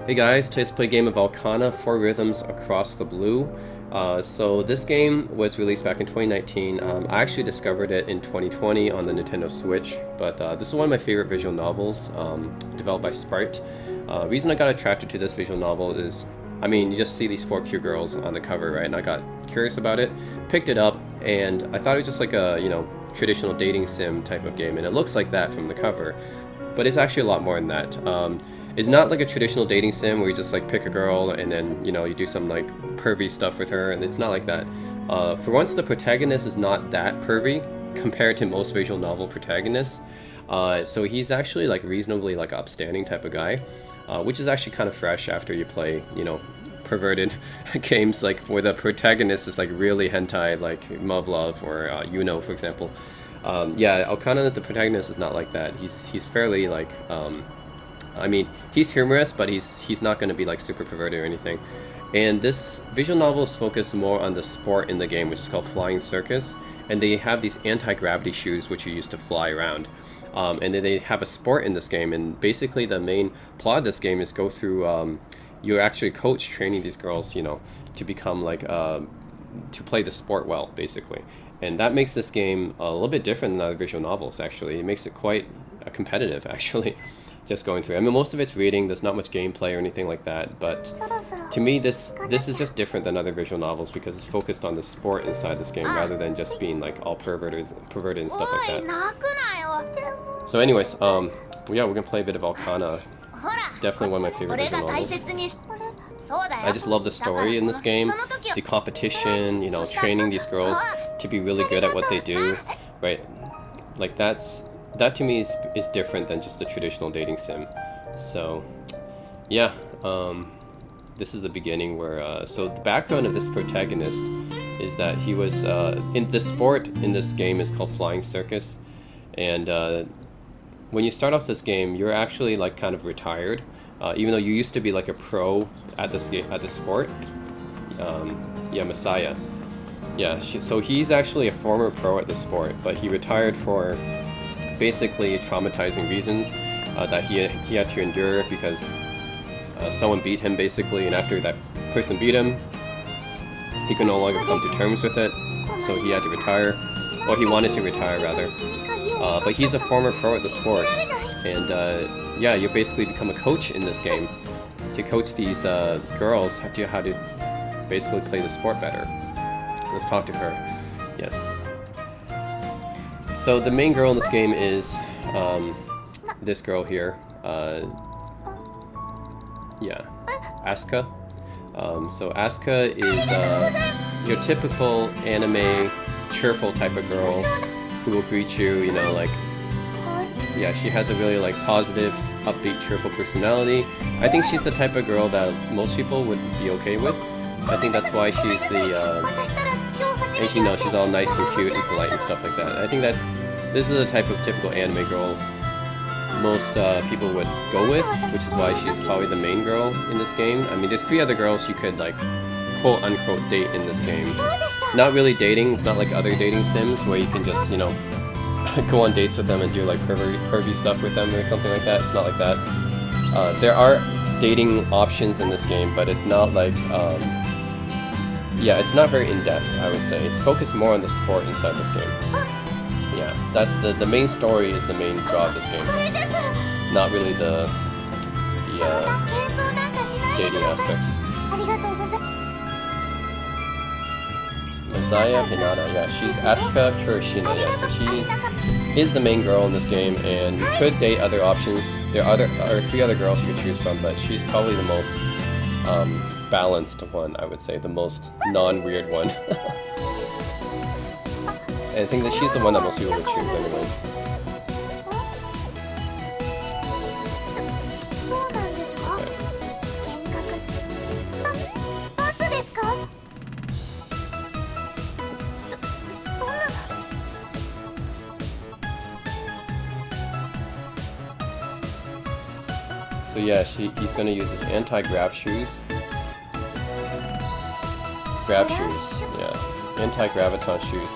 Hey guys, today's play game of Aokana, 4 Rhythms Across the Blue. So this game was released back in 2019. I actually discovered it in 2020 on the Nintendo Switch, but this is one of my favorite visual novels, developed by Sprite. Reason I got attracted to this visual novel is, I mean, you just see these 4 cute girls on the cover, right? And I got curious about it, picked it up, and I thought it was just like a, traditional dating sim type of game, and it looks like that from the cover, but it's actually a lot more than that. It's not like a traditional dating sim where you just like pick a girl and then you do some like pervy stuff with her, and it's not like that. For once, the protagonist is not that pervy compared to most visual novel protagonists. So he's actually like reasonably like upstanding type of guy, which is actually kind of fresh after you play perverted games like where the protagonist is like really hentai, like Muv-Luv or for example. Yeah, Aokana, the protagonist, is not like that. He's fairly like I mean, he's humorous, but he's not going to be like super perverted or anything. And this visual novel is focused more on the sport in the game, which is called Flying Circus. And they have these anti-gravity shoes which you use to fly around. And then they have a sport in this game, and basically the main plot of this game is go through. You're actually a coach training these girls, to become like to play the sport well, basically. And that makes this game a little bit different than other visual novels. Actually, it makes it quite competitive, actually. Just going through. I mean, most of it's reading. There's not much gameplay or anything like that. But to me, this is just different than other visual novels because it's focused on the sport inside this game rather than just being like all perverted and stuff like that. So, anyways, yeah, we're gonna play a bit of Aokana. It's definitely one of my favorite visual novels. I just love the story in this game, the competition, training these girls to be really good at what they do, right? Like that to me is different than just the traditional dating sim. So yeah, this is the beginning where so the background of this protagonist is that he was in the sport in this game is called Flying Circus, and when you start off this game, you're actually like kind of retired, even though you used to be like a pro at this sport. Yeah, Messiah. Yeah, so he's actually a former pro at the sport, but he retired for basically traumatizing reasons that he had to endure because someone beat him basically, and after that person beat him, he could no longer come to terms with it, so he had to retire, or he wanted to retire rather. But he's a former pro at the sport, and yeah, you basically become a coach in this game to coach these girls how to basically play the sport better. Let's talk to her. Yes. So the main girl in this game is this girl here. Yeah, Asuka. So Asuka is your typical anime cheerful type of girl who will greet you, like, yeah, she has a really like positive, upbeat, cheerful personality. I think she's the type of girl that most people would be okay with. I think that's why she's the and she's all nice and cute and polite and stuff like that. I think this is the type of typical anime girl most people would go with, which is why she's probably the main girl in this game. I mean, there's 3 other girls you could like quote-unquote date in this game. Not really dating. It's not like other dating sims where you can just go on dates with them and do like pervy stuff with them or something like that. It's not like that. There are dating options in this game, but it's not like yeah, it's not very in-depth, I would say. It's focused more on the sport inside this game. Yeah, that's the main story is the main draw of this game. Not really the dating aspects. Messiah Hinata, yeah, she's Asuka Kirishina, yeah, so she is the main girl in this game, and you could date other options. There are 3 other girls you could choose from, but she's probably the most balanced one, I would say, the most non-weird one. And I think that she's the one that most people would choose anyways. So yeah, he's gonna use his anti-grav shoes. Grav shoes, yeah. Anti-graviton shoes.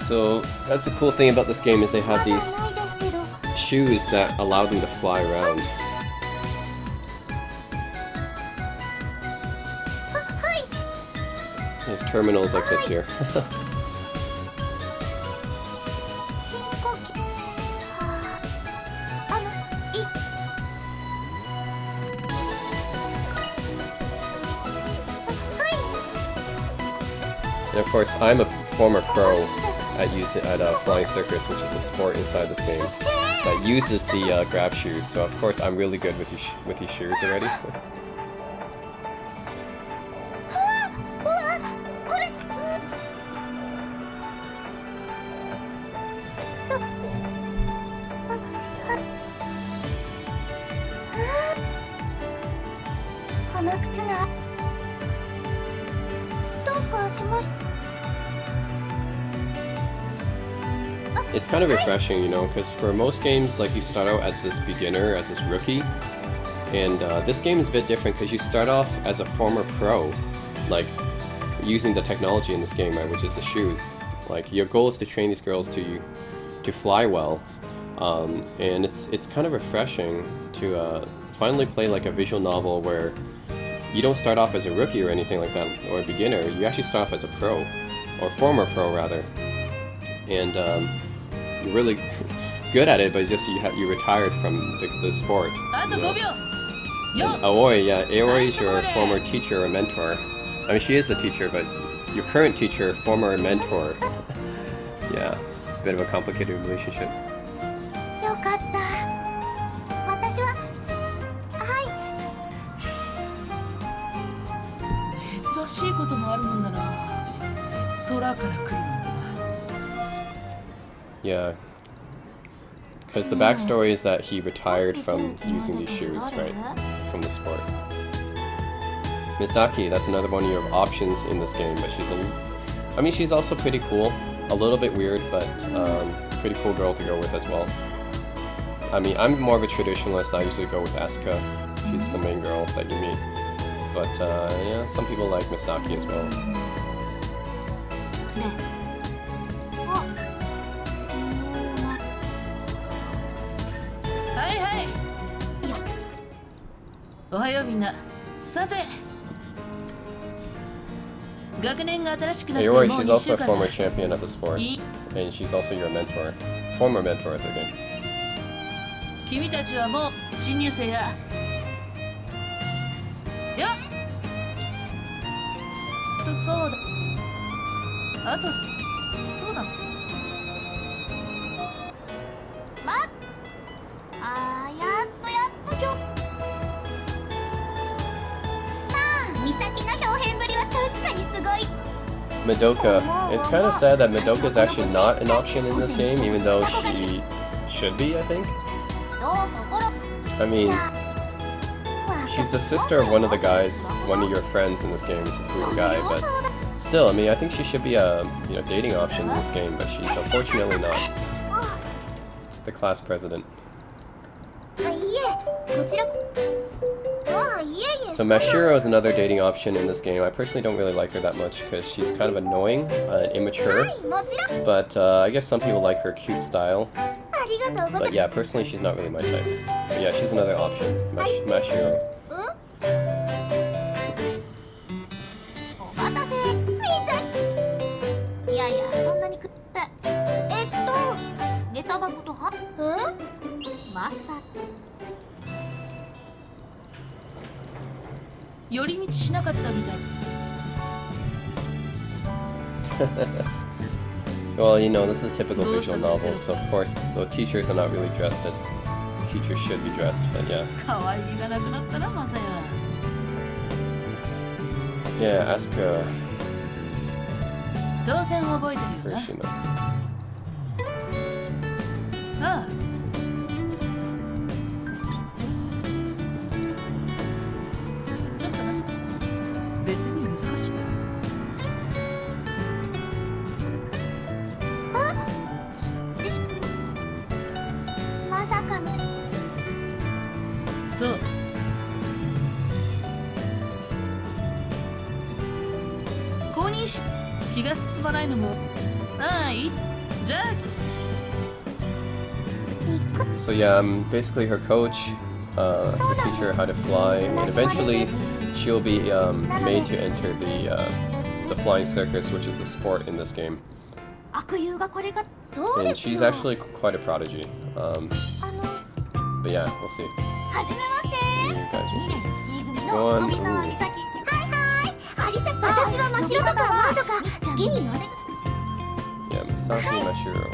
So that's the cool thing about this game is they have these shoes that allow them to fly around. There's terminals like this here. And of course, I'm a former pro at Flying Circus, which is a sport inside this game that uses the grab shoes. So of course, I'm really good with these shoes already. It's kind of refreshing, you know, because for most games, like, you start out as this beginner, as this rookie, and this game is a bit different because you start off as a former pro, like, using the technology in this game, right, which is the shoes. Like, your goal is to train these girls to fly well, and it's kind of refreshing to finally play like a visual novel where you don't start off as a rookie or anything like that, or a beginner. You actually start off as a pro, or former pro rather, and you're really good at it, but it's just you retired from the sport. You know? And Aoi, yeah, Aoi is your former teacher or mentor. I mean, she is the teacher, but your current teacher, former mentor. Yeah, it's a bit of a complicated relationship. Yeah, because the backstory is that he retired from using these shoes, right, from the sport. Misaki, that's another one of your options in this game, but she's also pretty cool. A little bit weird, but pretty cool girl to go with as well. I mean, I'm more of a traditionalist. I usually go with Asuka. She's the main girl that you meet. But yeah, some people like Misaki as well. Aoi, she's also a former champion of the sport, and she's also your mentor, former mentor of the game. Madoka. It's kind of sad that Madoka is actually not an option in this game, even though she should be, I think. I mean, she's the sister of one of the guys, one of your friends in this game, which is a weird guy, but still, I mean, I think she should be a dating option in this game, but she's unfortunately not. The class president. So Mashiro is another dating option in this game. I personally don't really like her that much because she's kind of annoying and immature. But I guess some people like her cute style. But yeah, personally she's not really my type. But yeah, she's another option. Mashiro. Well, you know, this is a typical visual novel, so of course the teachers are not really dressed as teachers should be dressed, but yeah. Yeah, ask Hiroshima. So. 公認し気が進まないのも。ああ、いい。じゃあ。So yeah, I'm basically her coach, to teach her how to fly, and eventually she'll be made to enter the flying circus, which is the sport in this game. And she's actually quite a prodigy. But yeah, we'll see. You guys will see. Go on. Yeah, Masashi Mashiro.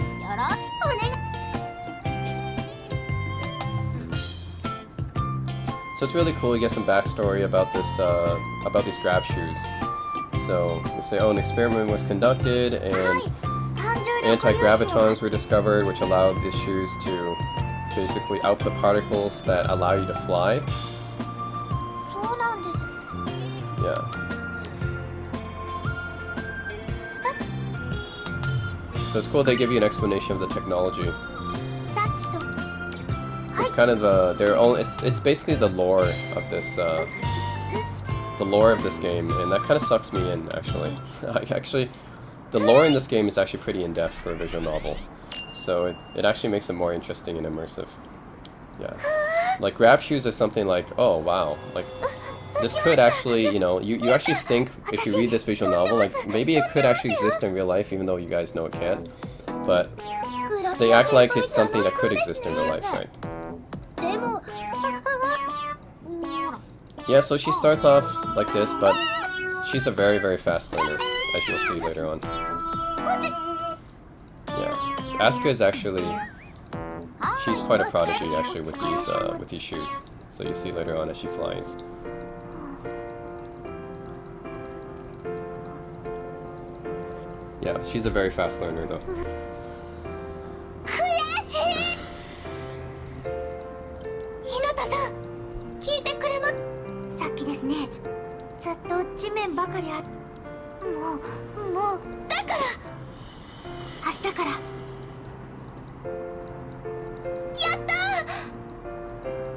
So it's really cool. You get some backstory about about these grav shoes. So they say, oh, an experiment was conducted and anti-gravitons were discovered, which allowed these shoes to basically output particles that allow you to fly. Yeah. So it's cool they give you an explanation of the technology. It's kind of it's basically the lore of this game, and that kind of sucks me in actually. The lore in this game is actually pretty in-depth for a visual novel, so it actually makes it more interesting and immersive. Yeah, like grav shoes are something like, oh wow, like this could actually, you actually think if you read this visual novel, like maybe it could actually exist in real life, even though you guys know it can't. But they act like it's something that could exist in real life, right? Yeah, so she starts off like this, but she's a very, very fast learner, as you'll see later on. Yeah, so Asuka is actually, she's quite a prodigy actually with these shoes. So you see later on as she flies. Yeah, she's a very fast learner though.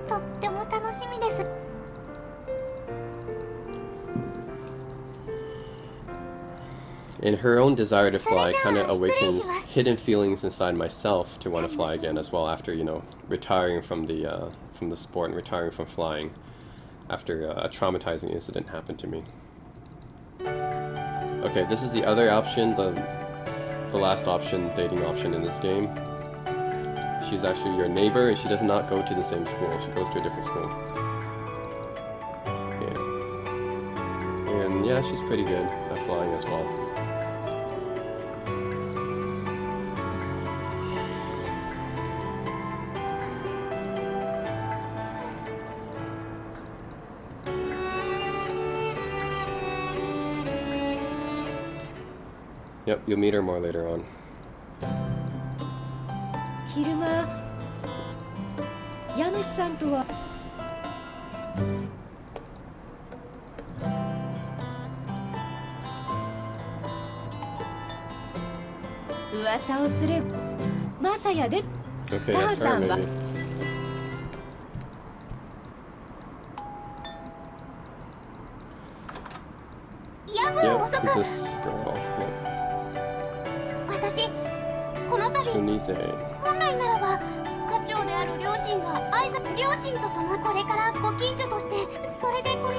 とっても楽しみです。 And her own desire to fly kind of awakens hidden feelings inside myself to want to fly again as well after, retiring from the sport and retiring from flying after a traumatizing incident happened to me. Okay, this is the other option, the last option, dating option in this game. She's actually your neighbor, and she does not go to the same school. She goes to a different school. Yeah. And yeah, she's pretty good at flying as well. Yep, you'll meet her more later on. 昼間家主さんとは噂をすればマサヤで Okay, that's her maybe. Yeah, who's this girl? Yep. 私この度 本来ならば課長である両親が挨拶両親と共にこれからご近所としてそれでこれ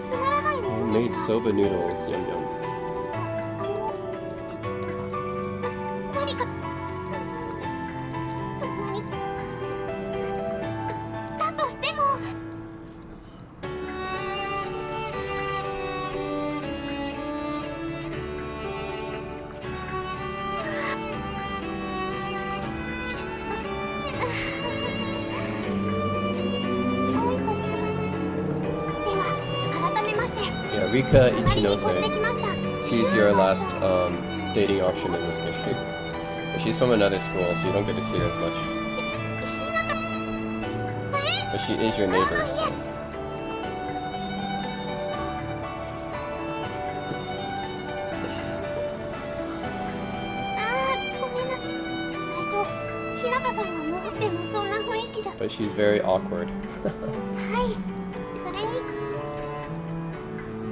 つまらないものです Made soba noodles, yum yum. 何かだとしても Yeah, Rika Ichinose. She's your last dating option in this game. But she's from another school, so you don't get to see her as much. But she is your neighbor, so. But she's very awkward.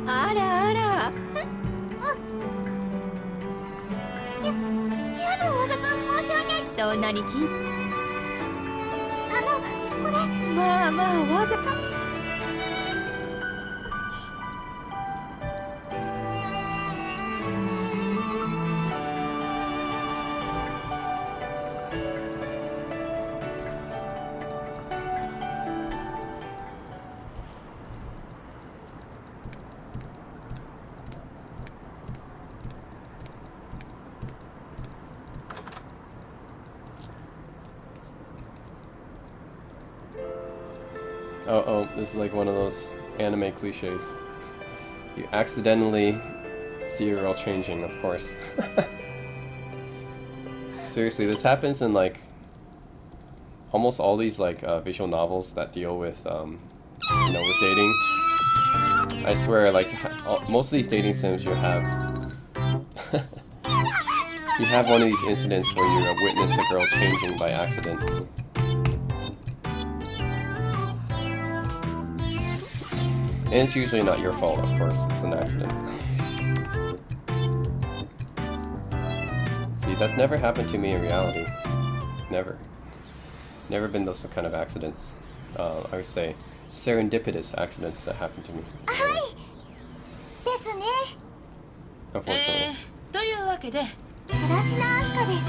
あらあら。やだ、大阪申し訳ない。そんなに気。まあわざ Oh, this is like one of those anime cliches. You accidentally see a girl changing, of course. Seriously, this happens in like almost all these like visual novels that deal with with dating. I swear, like most of these dating sims, you have you have one of these incidents where you witness a girl changing by accident. And it's usually not your fault, of course, it's an accident. See, that's never happened to me in reality. Never. Never been those kind of accidents. I would say serendipitous accidents that happen to me. Unfortunately. というわけで 倉科明日香です。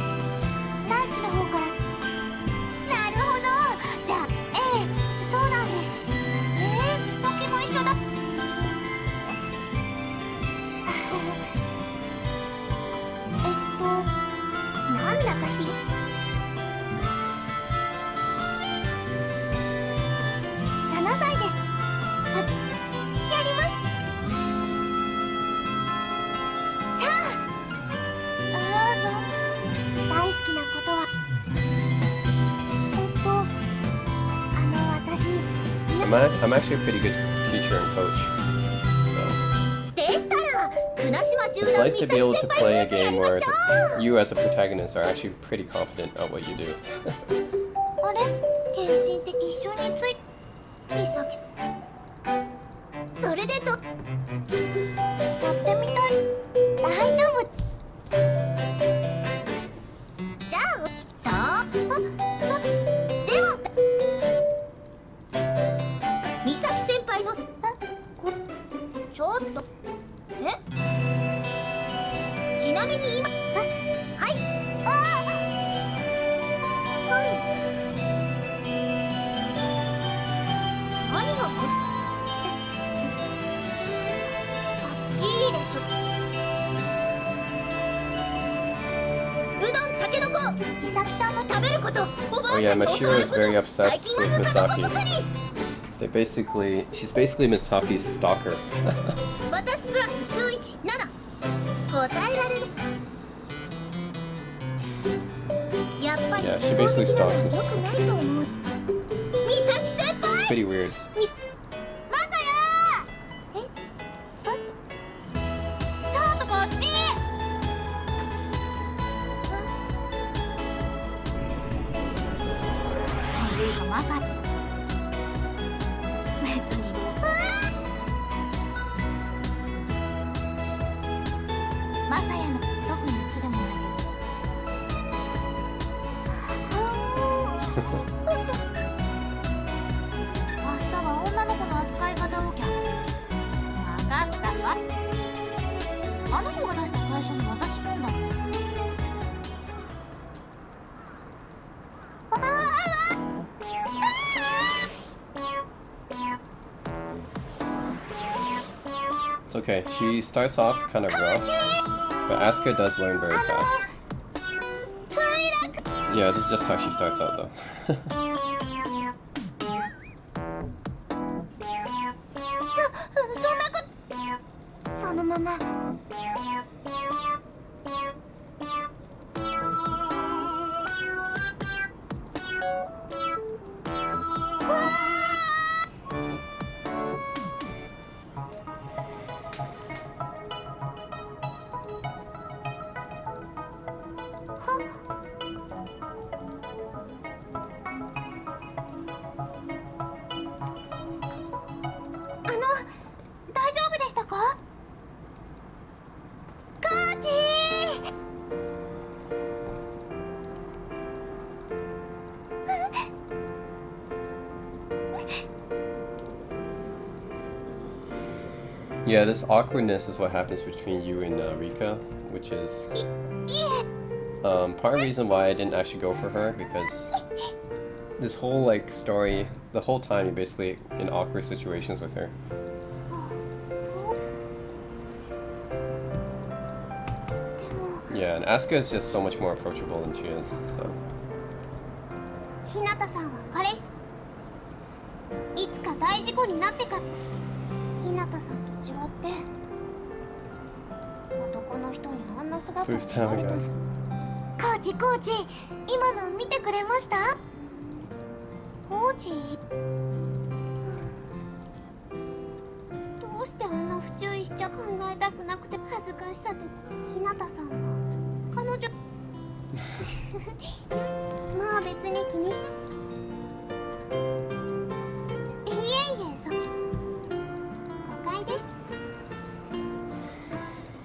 ライチの方から。なるほど。じゃあ、そうなんです。美咲も一緒だ。なんだか7歳です。やりました。さあ、大好きなことは私 I'm actually a pretty good teacher and coach. So でしたら船島中 it's の nice 美 to 咲 be able 先 to 輩 play a にや game りま where しょう。 you as a protagonist are actually pretty competent at what you do. あれ献身的一緒につい美咲それでとやってみたい大丈夫じゃあさあでは美咲先輩のちょっとちなみに今はい何が欲しいいでしょうどんたけのこ美咲ちゃんの食べることおば Oh あち yeah, ゃんの教 Mashiro わる is こと very 最 obsessed 近は with ぬか床 Misaki. 作り She's basically Misaki's stalker. 私プラス117答えられるやっぱり Yeah, she basically stalks 良 Misaki. くないと思う美咲先輩 It's pretty weird. マサヤちょっとこっちいうかマサ別にマサヤの特に好きでもない明日は女の子の扱い方を分かったわあの子が出した最初の私もんだIt's okay. She starts off kind of rough, but Asuka does learn very fast. Yeah, this is just how she starts out though. そんなことそのまま大丈夫でしたか Yeah, this awkwardness is what happens between you and Rika, which is part of the reason why I didn't actually go for her, because this whole like story, the whole time you're basically in awkward situations with her. Yeah, and Asuka is just so much more approachable than she is, so. 日向さんは彼氏いつか大事故になってから日向さんと違って男の人にあんな姿を見られ First time, ると guys. コーチ今の見てくれました？コーチどうしてあんな不注意しちゃ考えたくなくて恥ずかしさと日向さんは彼女まあ別に気にしいえそう誤解でした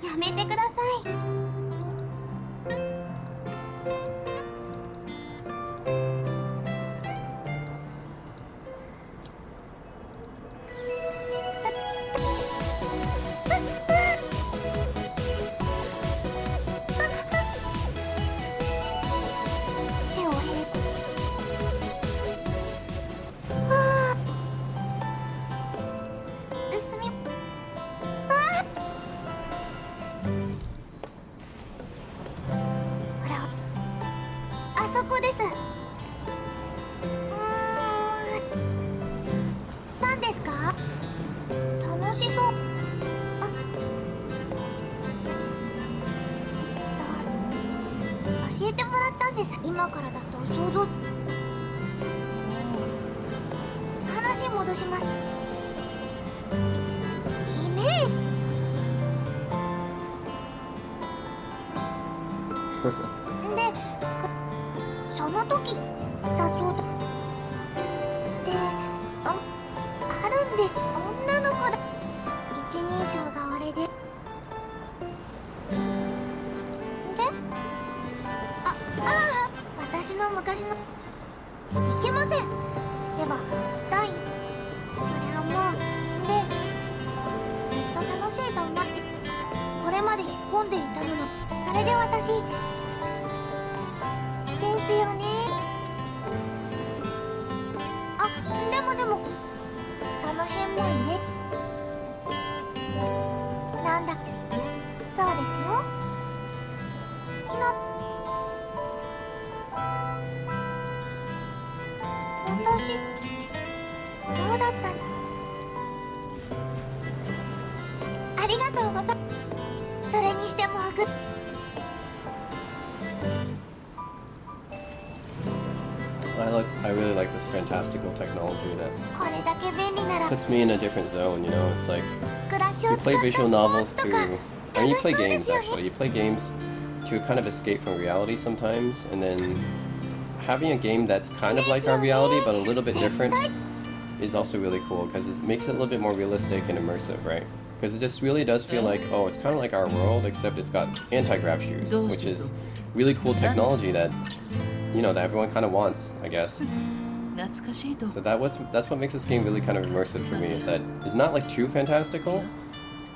やめてください手をへすみほらあそこです何ですか楽しそう教えてもらったんです今からだと想像話戻します姫でその時誘うとであるんです女の子だ一人称が俺で私の昔のいけませんでは第それはもうでずっと楽しいと思ってこれまで引っ込んでいたのそれで私ですよねあでもその辺も入れなんだそうですよ私そうだったありがとうございますそれにしてもI really like this fantastical technology that これだけ便利なら puts me in a different zone, you know? It's like 暮らしを you 使った play スポ visual ー novels ツと to, か or you 楽し play そうで games すよね actually. You play games to kind of escape from reality sometimes, and then having a game that's kind of like our reality but a little bit different is also really cool because it makes it a little bit more realistic and immersive, right? Because it just really does feel like, oh, it's kind of like our world, except it's got anti-grav shoes, which is really cool technology that, you know, that everyone kind of wants, I guess. 懐かしいと So that's what makes this game really kind of immersive for me, is that it's not like too fantastical.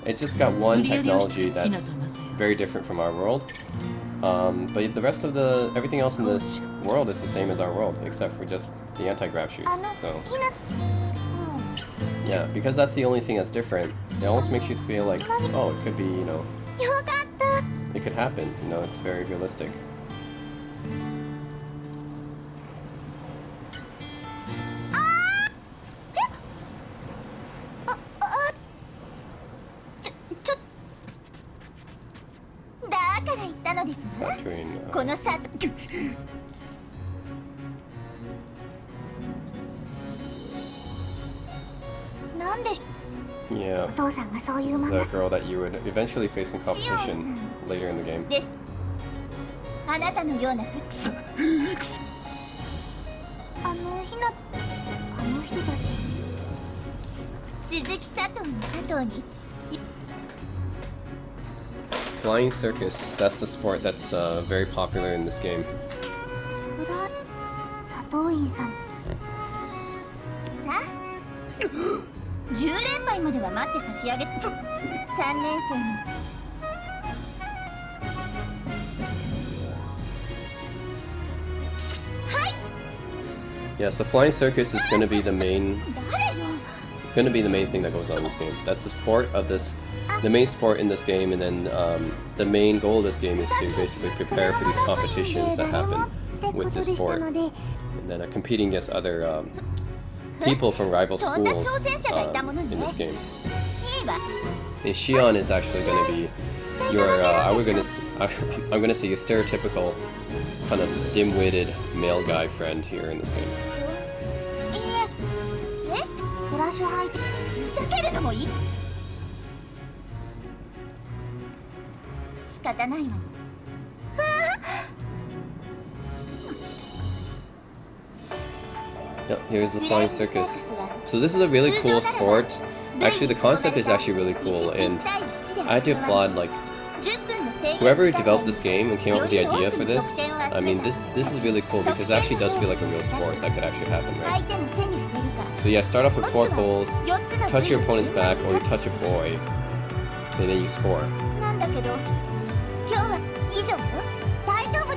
It's just got one technology that's very different from our world. But the rest of everything else in this world is the same as our world, except for just the anti-grav shoes. So ひな yeah, because that's the only thing that's different, it almost makes you feel like, oh, it could be, you know, よかった it could happen. You know, it's very realistic. だから言ったのです Between, このさなんで yeah, お父さんがそういう this 漫 is 画 a girl that you would eventually face in competition later in the game. ですあなたのようなひなあの人たち鈴木佐藤の佐藤に Flying circus, that's the sport that's very popular in this game. 佐藤院さんさあ10連敗までは待って差し上げ3年生に Yeah, so flying circus is going to be the main thing that goes on in this game. That's the sport of this, the main sport in this game, and then the main goal of this game is to basically prepare for these competitions that happen with this sport, and then competing against other people from rival schools in this game. And Shion is actually going to be your, I'm going to say your stereotypical kind of dim-witted male guy friend here in this game. Yep, here's the flying circus. So this is a really cool sport. Actually, the concept is actually really cool, and I had to applaud like whoever developed this game and came up with the idea for this. I mean, this is really cool because it actually does feel like a real sport that could actually happen, right? So yeah, start off with 4 poles, touch your opponent's back, or you touch a boy, and then you score.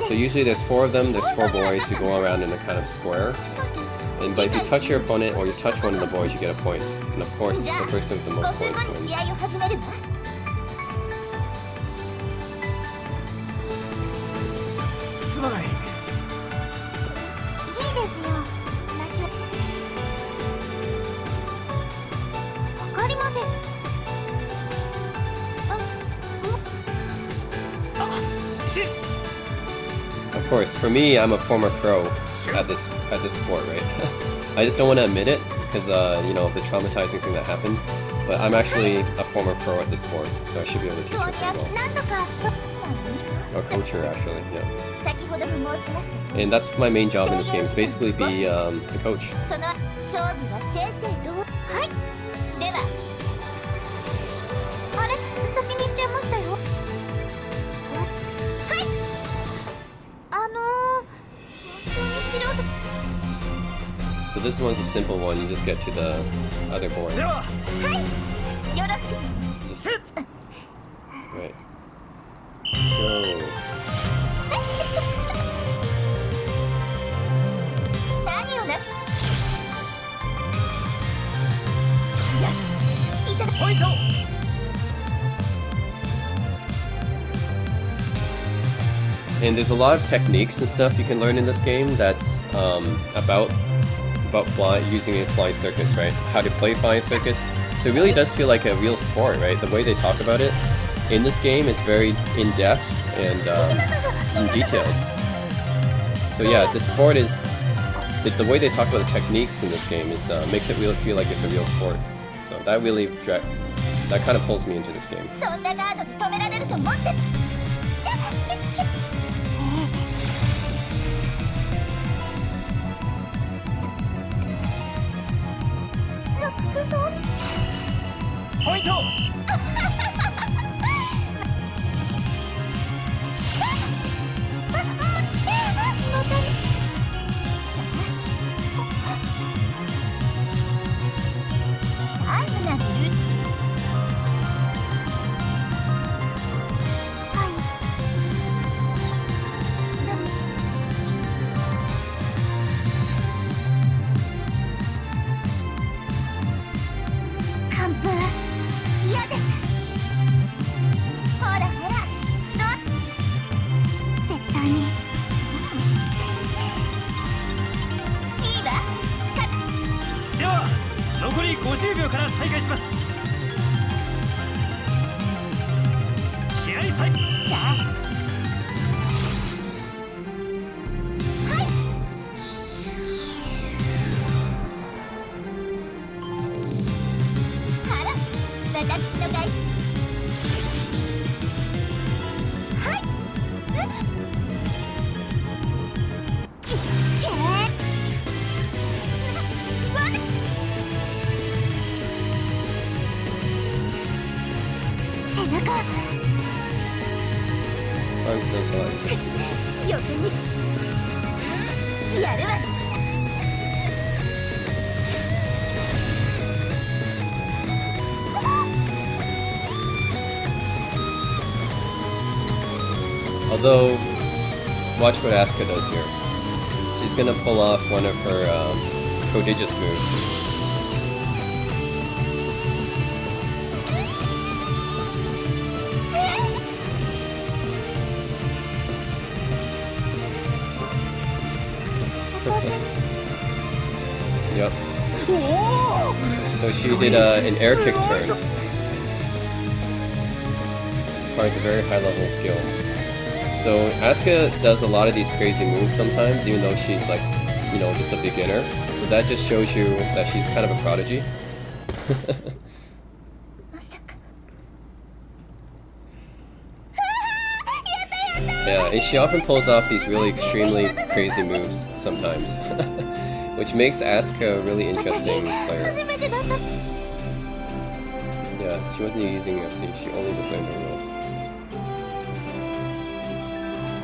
So usually there's 4 of them, there's 4 boys who go around in a kind of square. But if you touch your opponent or you touch one of the boys, you get a point. And of course, the person with the most points wins. Of course, for me, I'm a former pro at this sport, right? I just don't want to admit it because you know, the traumatizing thing that happened. But I'm actually a former pro at this sport, so I should be able to teach you pretty well. Or coacher, actually, yeah. And that's my main job in this game. Is basically be the coach. So this one's a simple one, you just get to the other board. Right. So... And there's a lot of techniques and stuff you can learn in this game that's about using a flying circus, right? How to play flying circus. So it really does feel like a real sport, right? The way they talk about it in this game is very in-depth and detailed. So yeah, the sport is the way they talk about the techniques in this game is makes it really feel like it's a real sport. So that really that kind of pulls me into this game. Although, watch what Asuka does here. She's gonna pull off one of her prodigious moves. Yep. So she did an air kick turn. Requires a very high level of skill. So Asuka does a lot of these crazy moves sometimes, even though she's like, you know, just a beginner. So that just shows you that she's kind of a prodigy. Yeah, and she often pulls off these really extremely crazy moves sometimes. Which makes Asuka a really interesting player. Yeah, she wasn't using UFC, she only just learned the rules.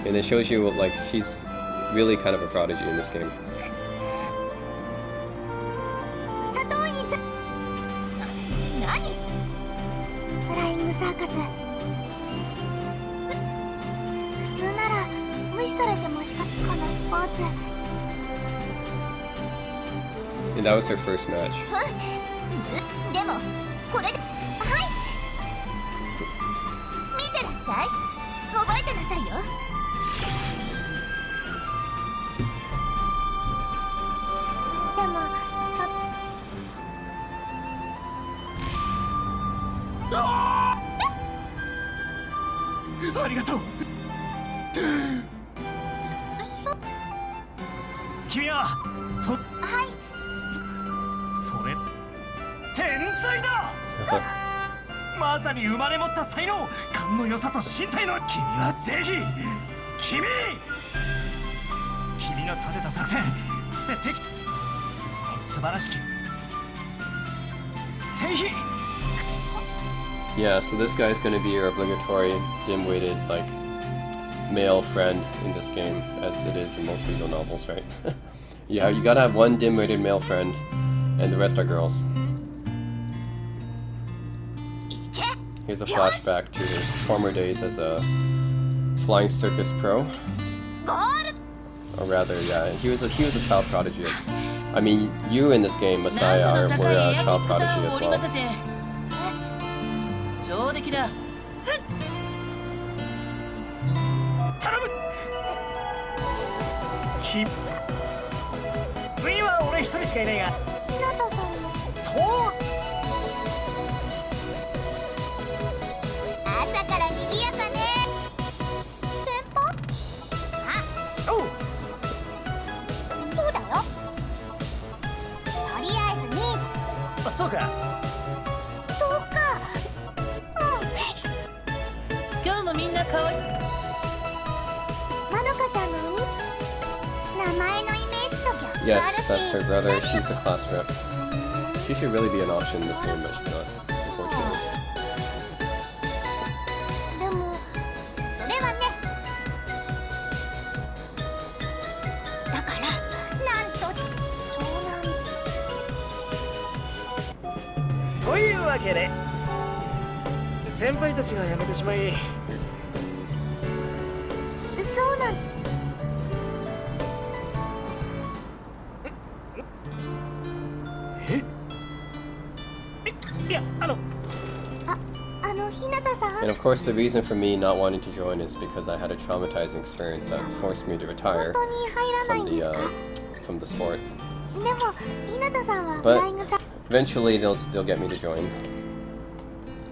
And it shows you, like, she's really kind of a prodigy in this game. And that was her first match. Yeah, so this guy's gonna be your obligatory dim-weighted, like, male friend in this game, as it is in most visual novels, right? Yeah, you gotta have one dim-weighted male friend, and the rest are girls. Here's a flashback to his former days as a flying circus pro. Or rather, yeah, he was a child prodigy. I mean, you in this game, Masaya, were a child prodigy as well. Yes, that's her brother. She's the class rep. She should really be an option in this game, but she's not, unfortunately. And of course, the reason for me not wanting to join is because I had a traumatizing experience that forced me to retire from the sport. But eventually, they'll get me to join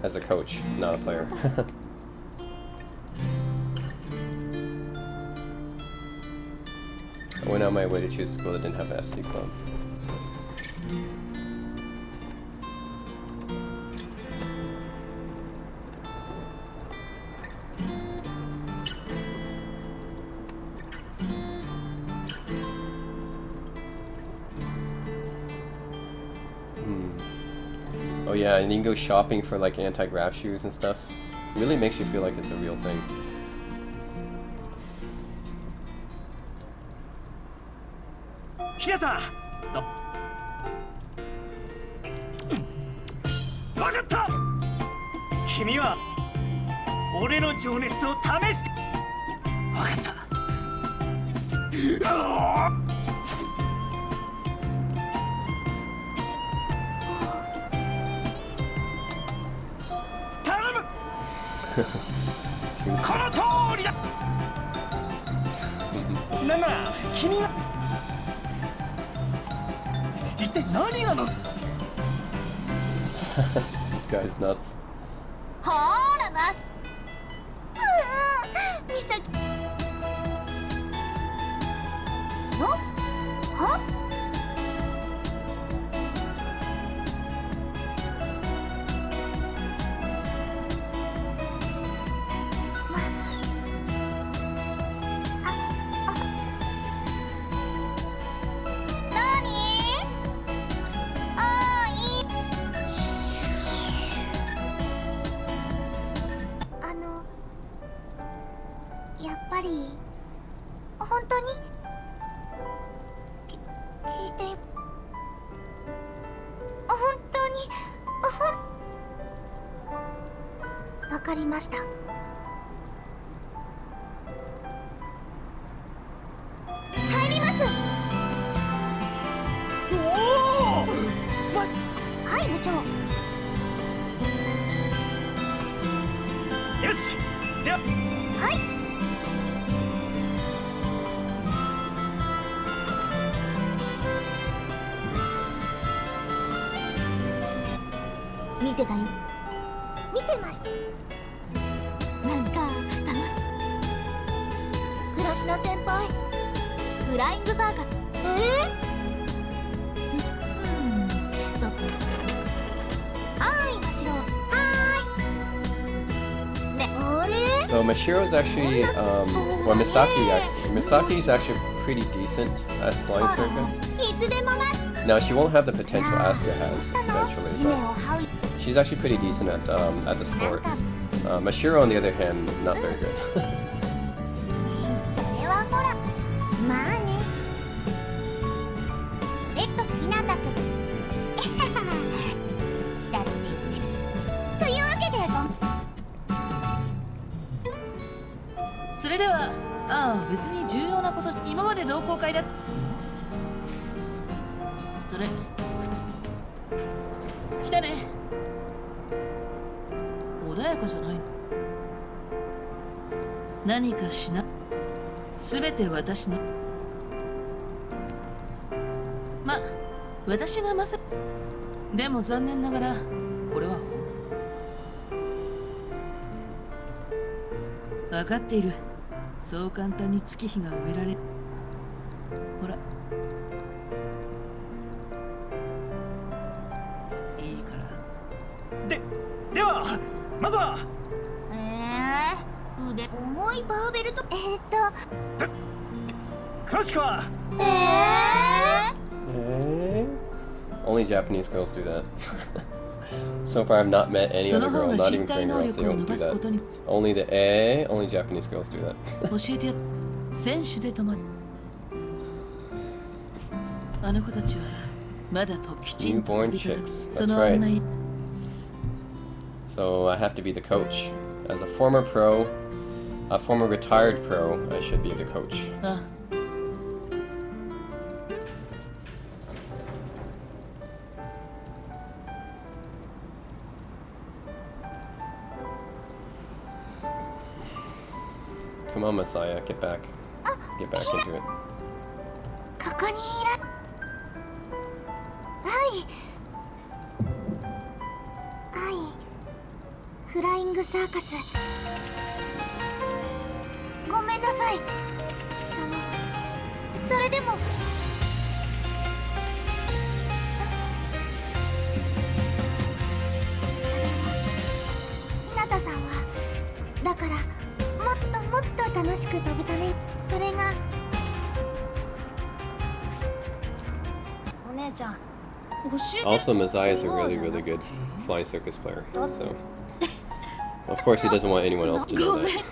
as a coach, not a player. I went out my way to choose a school that didn't have an FC club. Oh yeah, and you can go shopping for like anti-grav shoes and stuff. It really makes you feel like it's a real thing. わかった。頼む。この通りだ。なんなら君が一体何がのThis guy's nuts. ほらなし。みさき。おっほっ。やっぱり本当に聞いて本当にわかりました。入ります。おお、はい部長。よし、でははい。見てたよ。見てました。なんか楽し暮らしな先輩フライングサーカス。そっはい真白。はいね、あれ So Mashiro's actually, well, Misaki's actually pretty decent at flying circus. いつでも待っ Now she won't have the potential Asuka has eventually, 地面 but を這う she's actually pretty decent at the sport. Mashiro, on the other hand, not very good. それはほらまあねレッドひなたくんやっていいというわけでそれでは別に重要なこと今まで同好会だそれ来たね穏やかじゃない何かしなすべて私の私がでも残念ながらこれは分かっているそう簡単に月日が埋められほらいいからではまずは腕重いバーベルと詳しくはOnly Japanese girls do that. So far, I've not met any other girl, not even Korean girls, they don't do that. It's only only Japanese girls do that. 教えてや選手で止まるあの子たちはまだときちんと飛 Newborn び叩く chicks, そ that's の案内 right. So I have to be the coach. As a former pro, a former retired pro, I should be the coach. あ Come on, Messiah, get back. Get back into it. ここにいらはいフライングサーカスごめんなさいそれでもひなたさんはだからもっと楽しく飛ぶためそれがお姉ちゃん Also, Messiah is a really good flying circus player. So, of course, he doesn't want anyone else to know that.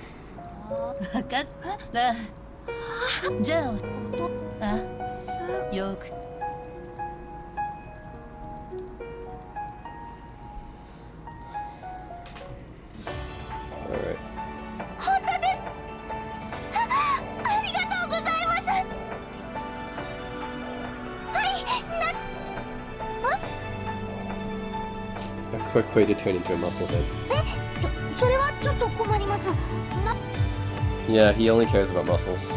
分かったじゃあよく Alright. 本当です A quick way to turn into a musclehead. それはちょっと困ります。Yeah, he only cares about muscles.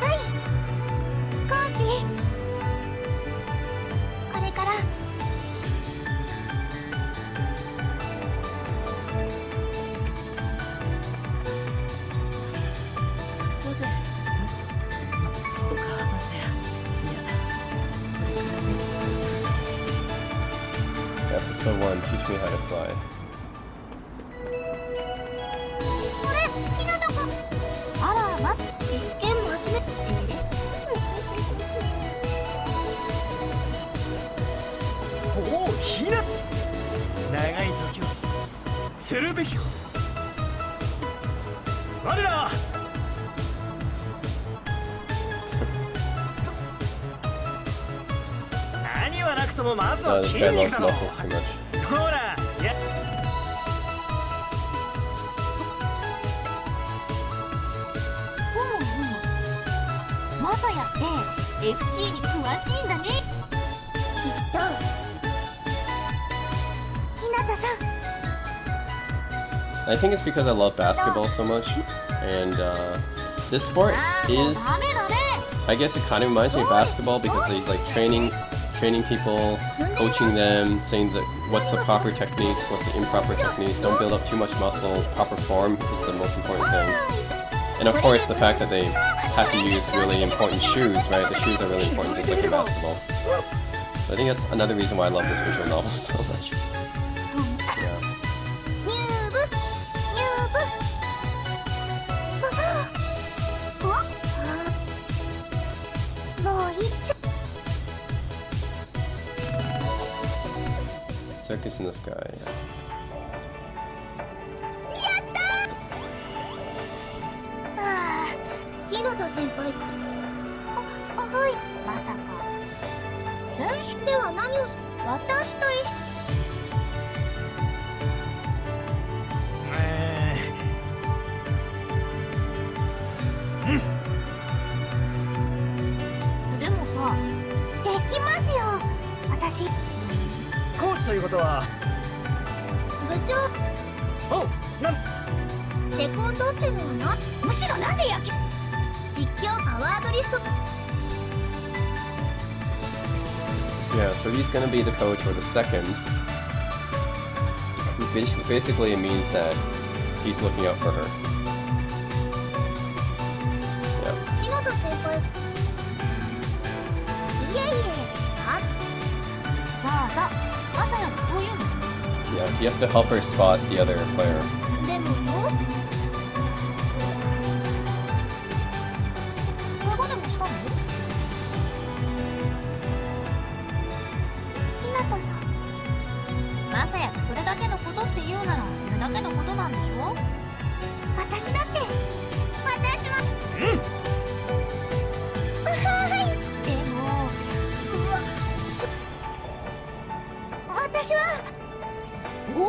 はいコーチ、これからさて、そうか、マサヤ。いや、これからね。 Episode 1, teach me how to fly. これひなたか。あらま一見真面目。おお、ひな。長い時はするべきこと。我ら。何はなくともまずは This 筋 guy 肉 loves だろう。 muscles too much. ほら、や。マサヤって FC に詳しいんだね。きっとひなたさん。 I think it's because I love basketball so much, and this sport もう is, ダメだね。 I guess it kind of reminds me of basketball because he's like training people, coaching them, saying that what's the proper techniques, what's the improper techniques, don't build up too much muscle, proper form is the most important thing. And of course the fact that they have to use really important shoes, right? The shoes are really important just like in basketball. So I think that's another reason why I love this visual novel so much. Yeah. 入部入部。もう行っちゃ。 Circus in the sky. Yeah. ああ、ひなた先輩。はい。まさか。選手では何を私と一緒。でもさ、できますよ。私。コーチということは。部長。おう、なん。セコンドってのはな。むしろなんで野球。実況パワードリフト。 Yeah, so he's gonna be the coach or the second. Basically, it means that he's looking out for her. Yeah. ひなた先輩。いえいえ。さあさあ、マサヤはそういうの。 Yeah, he has to help her spot the other player. でもどうして。怪我でもしたの？ひなたさん。マサヤがそれだけのことって言うならそれだけのことなんでしょ？私だって。私も。はい。でも、うわ、私は。おお。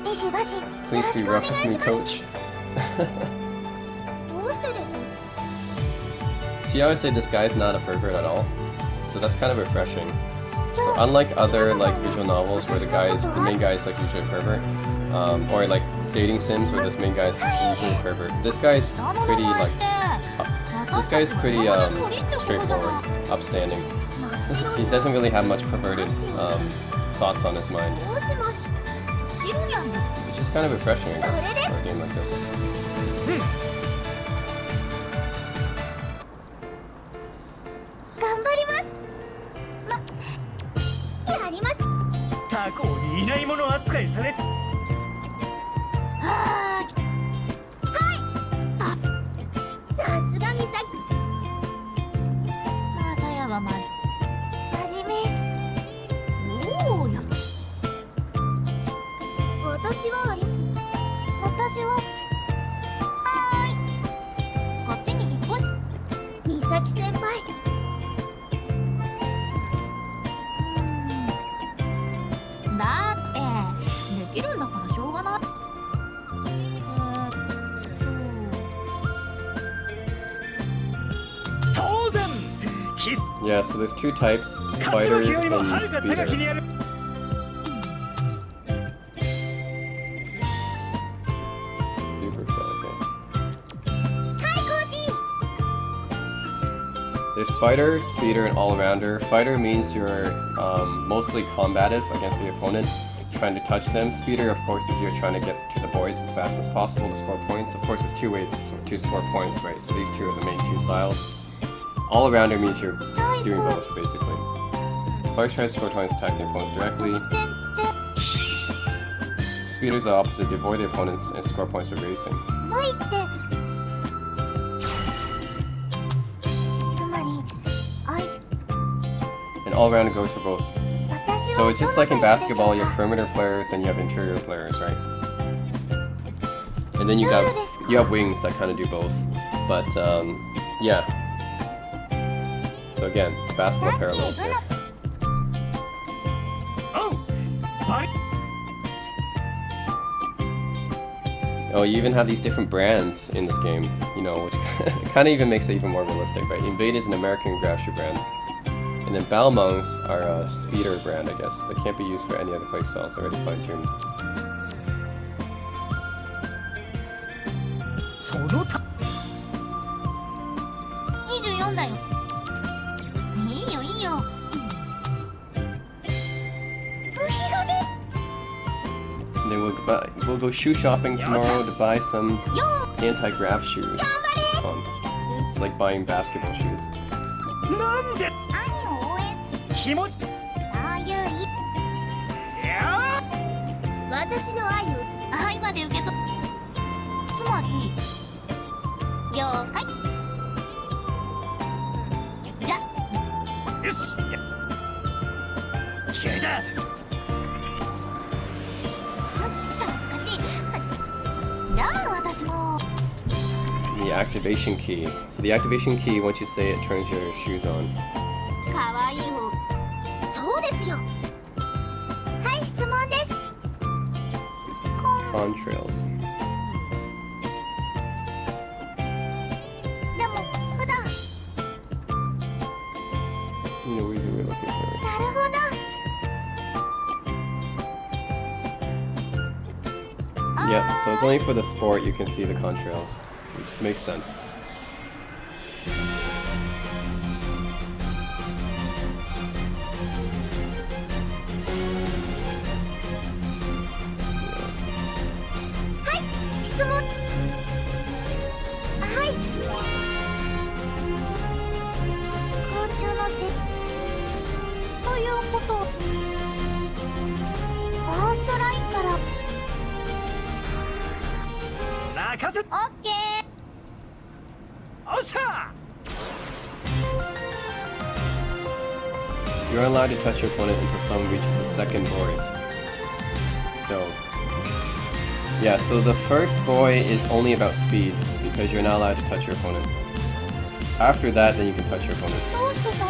ビシバシ。よろ Please し be くお願 rough い with し me, ます。 coach. どうしてです？ See how I say this guy's not a pervert at all? So that's kind of refreshing. So unlike other like visual novels where the main guy is like usually a pervert, or like dating sims where this main guy is usually a pervert, this guy's pretty like straightforward, upstanding. He doesn't really have much perverted thoughts on his mind, どうします？シルニャン。 which is kind of refreshing, I guess, for a game like this. 頑張ります。やります。他校にいないもの扱いされて。はい。さすがミサキ。マサヤは真面目。おおや。私ははーい。こっちに引っ越す。ミサキ先輩。だってできるんだからしょうがない。当然キス Yeah, so there's two types, 勝ち fighter 負けよりもは and るか高きに speeder. ある Super fighter. はいコーチ There's fighter, speeder, and all-rounder. Fighter means you're mostly combative against the opponent, trying to touch them. Speeder, of course, is you're trying to get to the boys as fast as possible to score points. Of course, there's two ways to score points, right? So these two are the main two styles. All-rounder means you're doing both, basically. Fighter tries to score points attacking opponents directly. 点って Speeders are opposite, they avoid the opponents and score points with racing. バイってつまりAnd all-rounder goes for both. 私は So it's just like in どのタイプでしょう basketball, you have か perimeter players and you have interior players, right? And then you have wings that kind of do both. But yeah. So again, basketball さっき parallels 部 there. おうパリ Oh, you even have these different brands in this game, you know, which kind of even makes it even more realistic, right? Invade is an American graphic brand. And then Balmongs are a speeder brand, I guess. They can't be used for any other playstyles, already fine-tuned. そのた24だよいいよいいよ部費がね And then we'll go shoe shopping tomorrow to buy some よ anti-grav shoes. It's fun. It's like buying basketball shoes. なんで兄を応援気持ちそういういや私の愛を愛まで受け取っつまり了解じゃーよし気合いだ懐かしいじゃあ私も The activation key. So the activation key, once you say it, turns your shoes on. かわいい方そうですよはい質問です Contrails. でも普段 You know, we're looking for. なるほど Yeah, so it's only for the sport you can see the contrails, which makes sense.はい質問はい空中のせということファーストラインから任せオッケーおっしゃ You're allowed to touch your opponent until someone reaches the second boy. So, yeah, so the first boy is only about speed, because you're not allowed to touch your opponent. After that, then you can touch your opponent. どうしてだ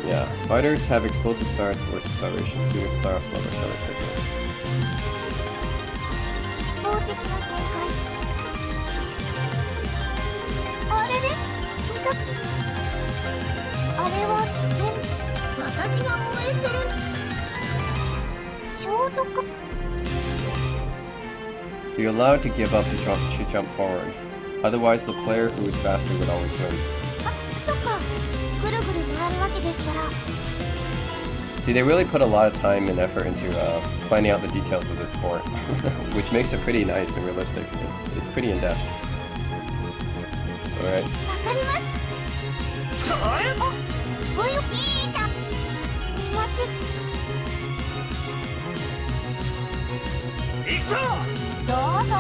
Yeah, fighters have explosive starts versus acceleration. Speeders start off slow but accelerate quickly. 一方的な展開あれれミサあれは危険私が応援してるショートか So you're allowed to give up to jump forward. Otherwise, the player who is faster would always win. あそっかぐるぐる回るわけですから See, they really put a lot of time and effort into planning out the details of this sport, which makes it pretty nice and realistic. It's pretty in depth. All right. わかりましたちょいあおいいいじゃん待つ行くぞどうぞ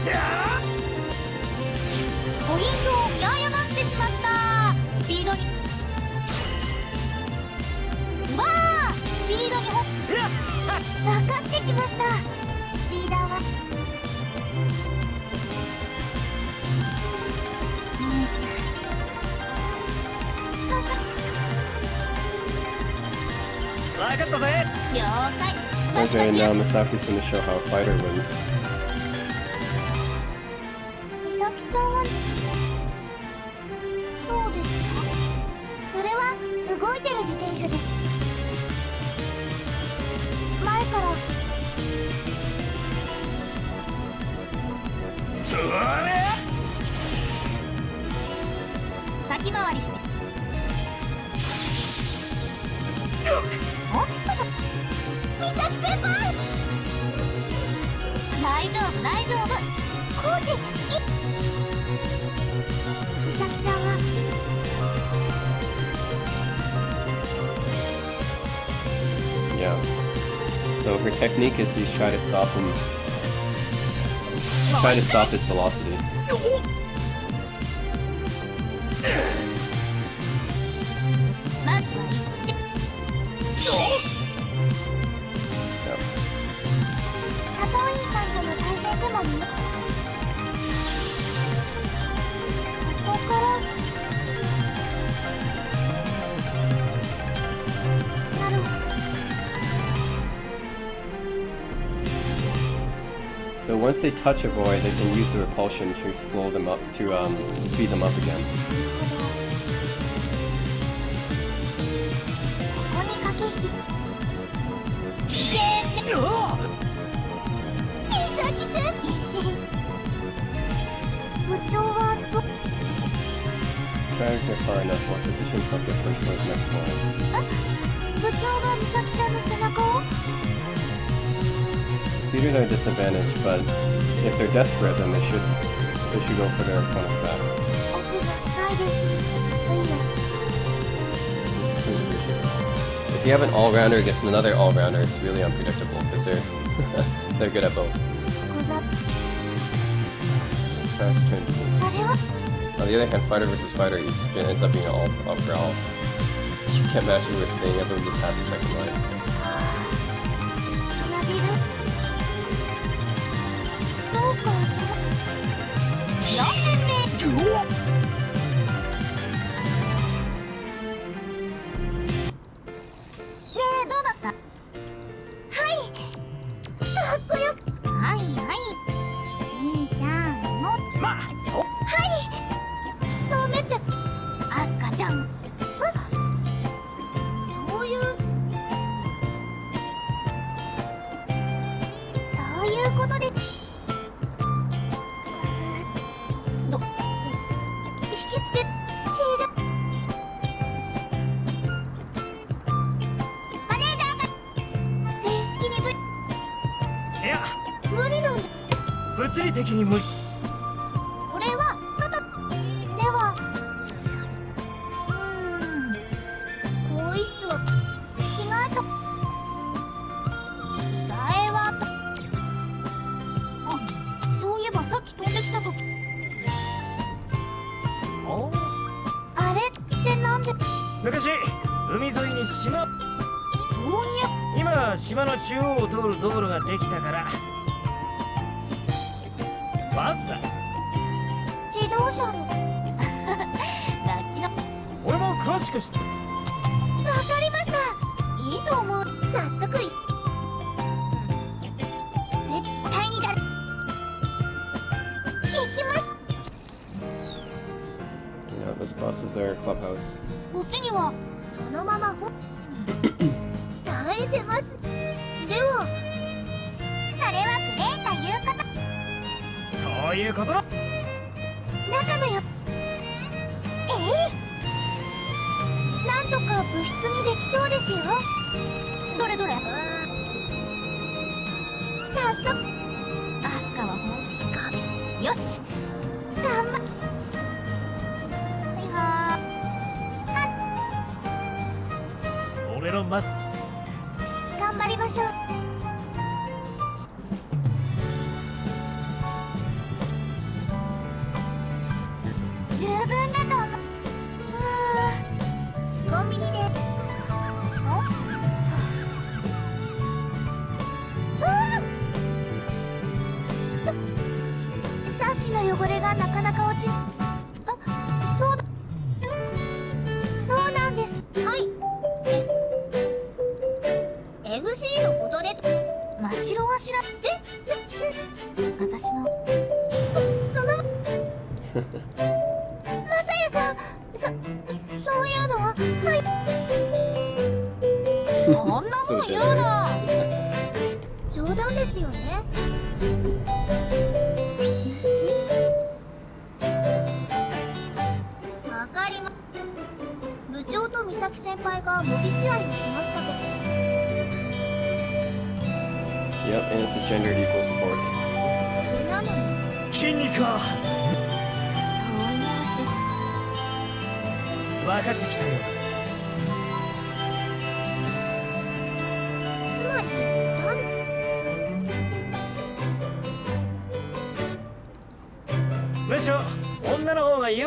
じゃあポイントを見誤ってしまったスピードにわあスピードにもいや分かってきましたスピーダーは兄ちゃん分かったぜ了解 Okay, now Misaki's going to show how a fighter wins. ちゃんはそうですか。それは動いてる自転車です。前からそれ先回りして。おっと美咲先輩、大丈夫大丈夫。コーチ美咲ちゃんはYeah. So her technique is you try to stop him. Try to stop his velocity. まずは行って。 Yep. 佐藤院さんとの対戦でも見ここからなるほど。 So once they touch a boy, they can use the repulsion to slow them up, to speed them up again. ここに駆け引き。いけーって。美咲さん部長はTry to get far enough while position yourself to push towards next boy. 部長が美咲ちゃんの背中を。 Speeders are a disadvantage, but if they're desperate, then they should go for their opponent's back. 奥がないです。いいよ。 If you have an all-rounder against another all-rounder, it's really unpredictable because they're good at both. ござ。 Try to turn. それは On the other hand, fighter versus fighter, it ends up being an all for all. You can't match it with being able to move past the second line. 同じる。どうかしら。4年目。ねえ、どうだった？はい。かっこよく。はいはい。兄ちゃんの。まあそう。はい。ダメって。アスカちゃん。あ、そういう。そういうことで。引きつけ。違う。マネージャーが。正式にいや無理なんだ。物理的に無理。俺は外では更衣室は着替えた。着替えはあ、そういえばさっき飛んできた時おあれってなんで。昔海沿いに島、そういや今島の中央を通る道路ができたからバスだ。自動車の楽器の。俺も詳しく知って。わかりました。いいと思う。早速絶対にだ。行きまし。 Yeah, this bus is their clubhouse. こっちにはそのまま冴えてます。ではそれはプレーということ。そういうことだ。中のよ。なんとか物質にできそうですよ。どれどれ。早速アスカはほんピカピ。よし頑張っ。はいは俺のマス。頑張りましょう。十分だと思う。コンビニで。サッシの汚れがなかなか落ち。あ、そうだ。そうなんです。はい。FC のことで。真っ白は知ら。私の。やだ冗談ですよね。わかりま部長と美咲先輩が模擬試合をしましたけど。 Yep, and it's a gender equal sport. それなのに筋肉は遠い目をして分かってきたよ。つまりむしろ女の方が有利。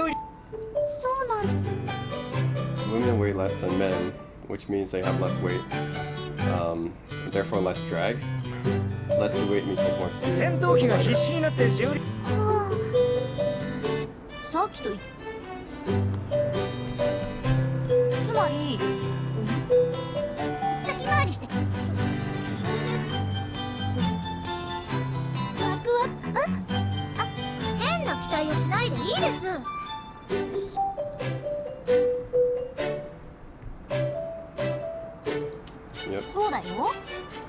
そうなん Women weigh less than men, which means they have less weight. Therefore less drag. Less weight equals more speed. 戦闘機が必死になって重力。はあ、さっきとつまり先回りしてワクワク変な期待をしないでいいです。 Yep. そうだよ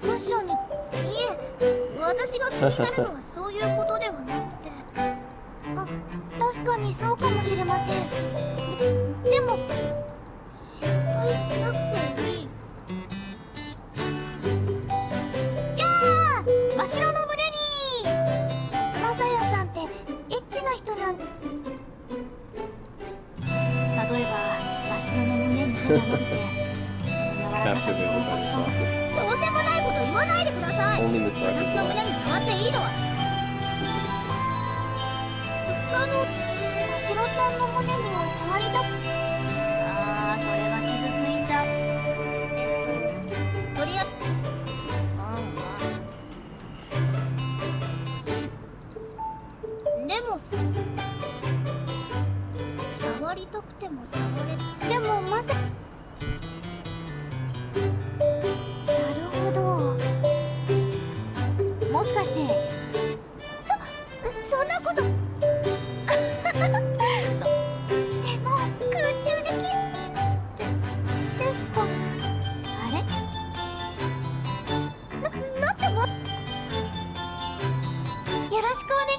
クッションにいえ私が気になるのはそういうことではなくて確かにそうかもしれません。でも心配しなくていい。やー真っ白の胸にマサヤさんってエッチな人なん例えば真っ白の胸に手が伸びて Captivated by the softness. とんでもないこと言わないでください。 Only Miss 私の Saku's 胸に laugh. 触っていいのは他のましろちゃんの胸には触りたくそれは傷ついちゃう。とりあえずでも触りたくても触れでもまさなるほど。もしかしてそんなことでも空中でキスですか。あれなんてよろしくお願い。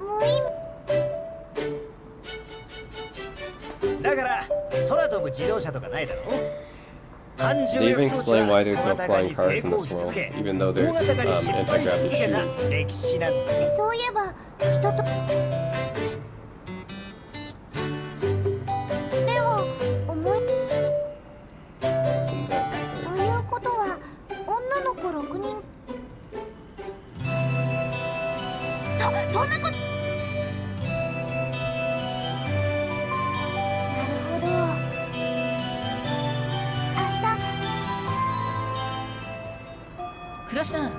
もうだから空飛ぶ自動車とかないだろ。反重 They 力 even 装置 explain は why there's 小 no 型化 flying に cars 成 in 功 this し続 world, け even though 大 there's 型化に失敗し続 anti-gravity けた shoes. 歴史なんだ。そういえば人とでは思い Isn't that ということは女の子6人そんなことなるほど。明日クラシナ、は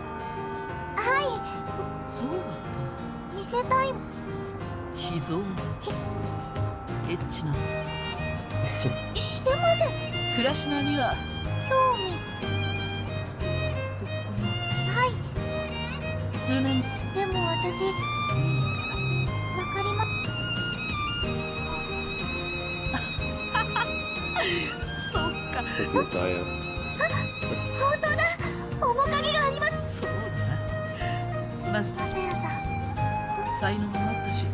そうだっい見せたいた。秘蔵エッチなさしてません。クラシナには興味どこにはいそう数年でも私わかりまそっか It's Messiah. 本当だ面影があります。そうだな。まずマサヤさん才能もあったし、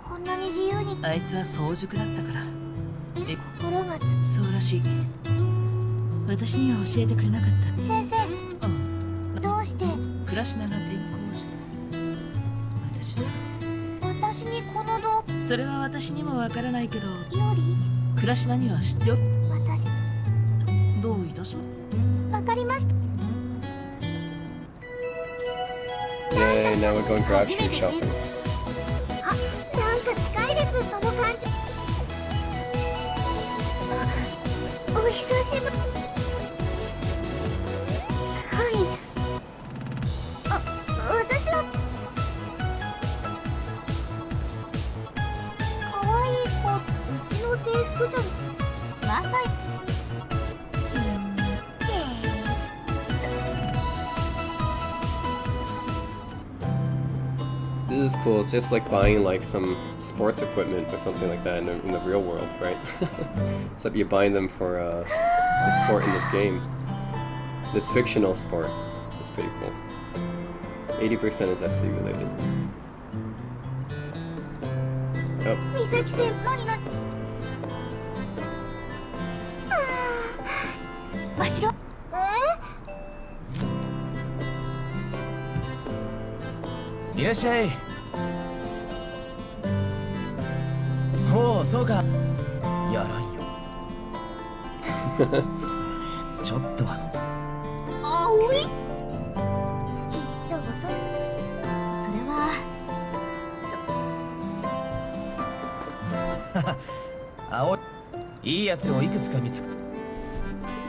こんなに自由にあいつは早熟だったから心がそうらしい。私には教えてくれなかった。先生うんどうしてクラシナが転校した私は私にこの動それは私にもわからないけどよりクラシナには知ってお私どういたしまわかりました。 Yay, now we're going drive 初 through めて聞い shopping. なんか近いですその感じ。お久しぶり。はい私は可愛い子うちの制服じゃまさに This is cool. It's just like buying like some sports equipment or something like that in the real world, right? Except you're buying them for the sport in this game. This fictional sport. This is pretty cool. 80% is FC related. Oh. 美咲先生、何わしろいらっしゃい。ほう、そうか。やらんよ。ちょっとあおいきっとごとそれは青いいいやつをいくつか見つく。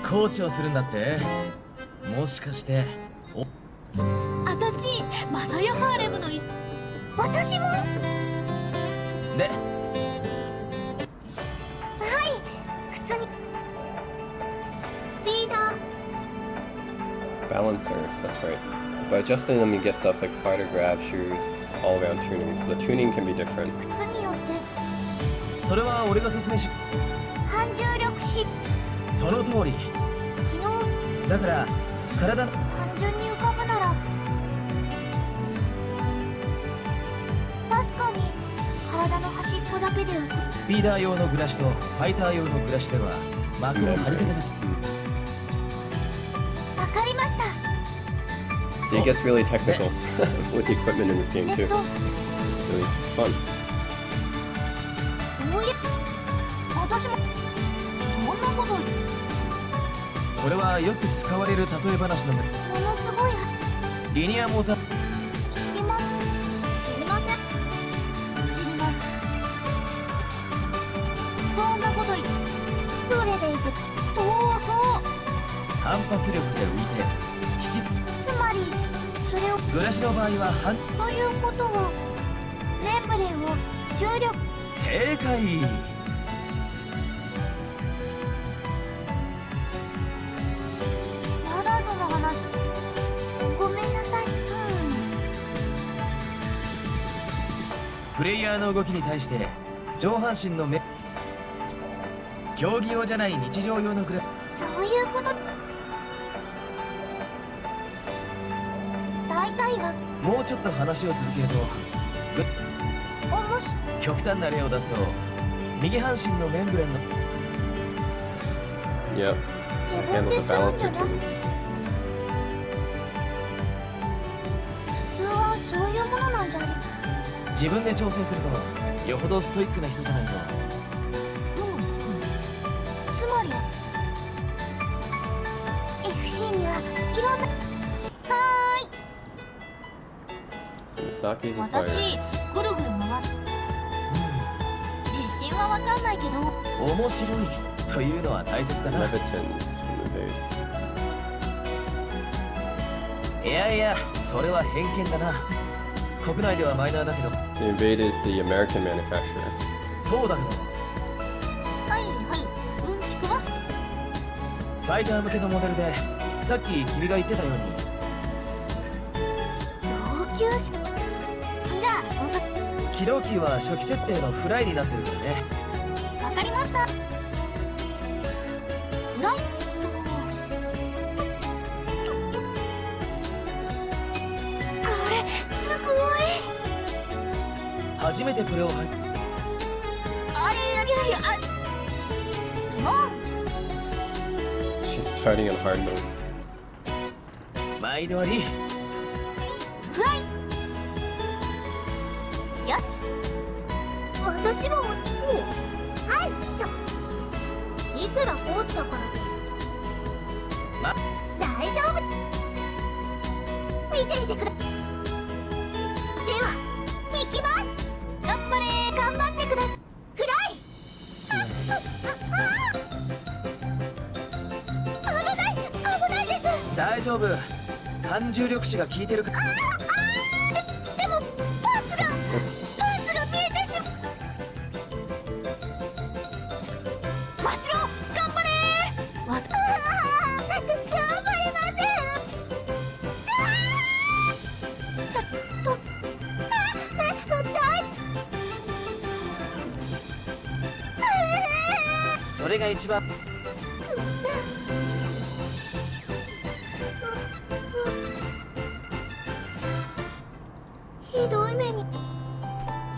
コーチをするんだって。もしかしてあたしマサヤハーレムの私もではい靴にスピーダー Balancers, that's right. By adjusting them, you get stuff like fighter grab, shoes, all-around tuning. So the tuning can be different. 靴によってそれは俺が説明し。反重力しその通り。昨日だから体の単純に浮かぶなら確かに体の端っこだけで浮くスピーダー用のグラシとファイター用のグラシでは膜を張り付けてわかりました So it gets really technical with the equipment in this game too. It's really fun. そういう私もそんなことこれはよく使われる例え話のものすごいリニアモーター。知りません知りません知りますそんなこと言ってそれでいくそうそう反発力で浮いて引きつまりそれをグラシの場合は反ということはメンブレンを重力正解。まだその話ごめんなさいプレイヤーの動きに対して上半身の目競技用じゃない日常用のグラそういうこと大体はもうちょっと話を続けるとおもし極端な例を出すと右半身のメンブレンの Yep. 自 Handle 分で the するん balancer じゃなく tunes. 普通はそういうものなんじゃね自分で調整するとよほどストイックな人じゃないと。つまり FC にはいろんなは So Misaki's ーい a 私 fighter. ぐるぐる回って自信はわかんないけど面白いというのは大切だな。 Levitans from the Invade. いやいや、それは偏見だな。国内ではマイナーだけど。 So the Invade is the American manufacturer. そうだけどはいはいうんちくはファイター向けのモデルでさっき君が言ってたように上級者じゃあ操作起動キーは初期設定のフライになってるからね。わかりましたフライこれすごい初めてこれを入っあれもう She's starting on hard mode. 毎度あり。フライよし私もはいそういくらコーチだからま大丈夫見ていてくだでは行きます頑張れ頑張ってくださいフライ危ないです大丈夫。反重力子が効いてるか。でもパンツが見えてしまう真っ白頑張れ頑張れませんが一番。ひどい目に。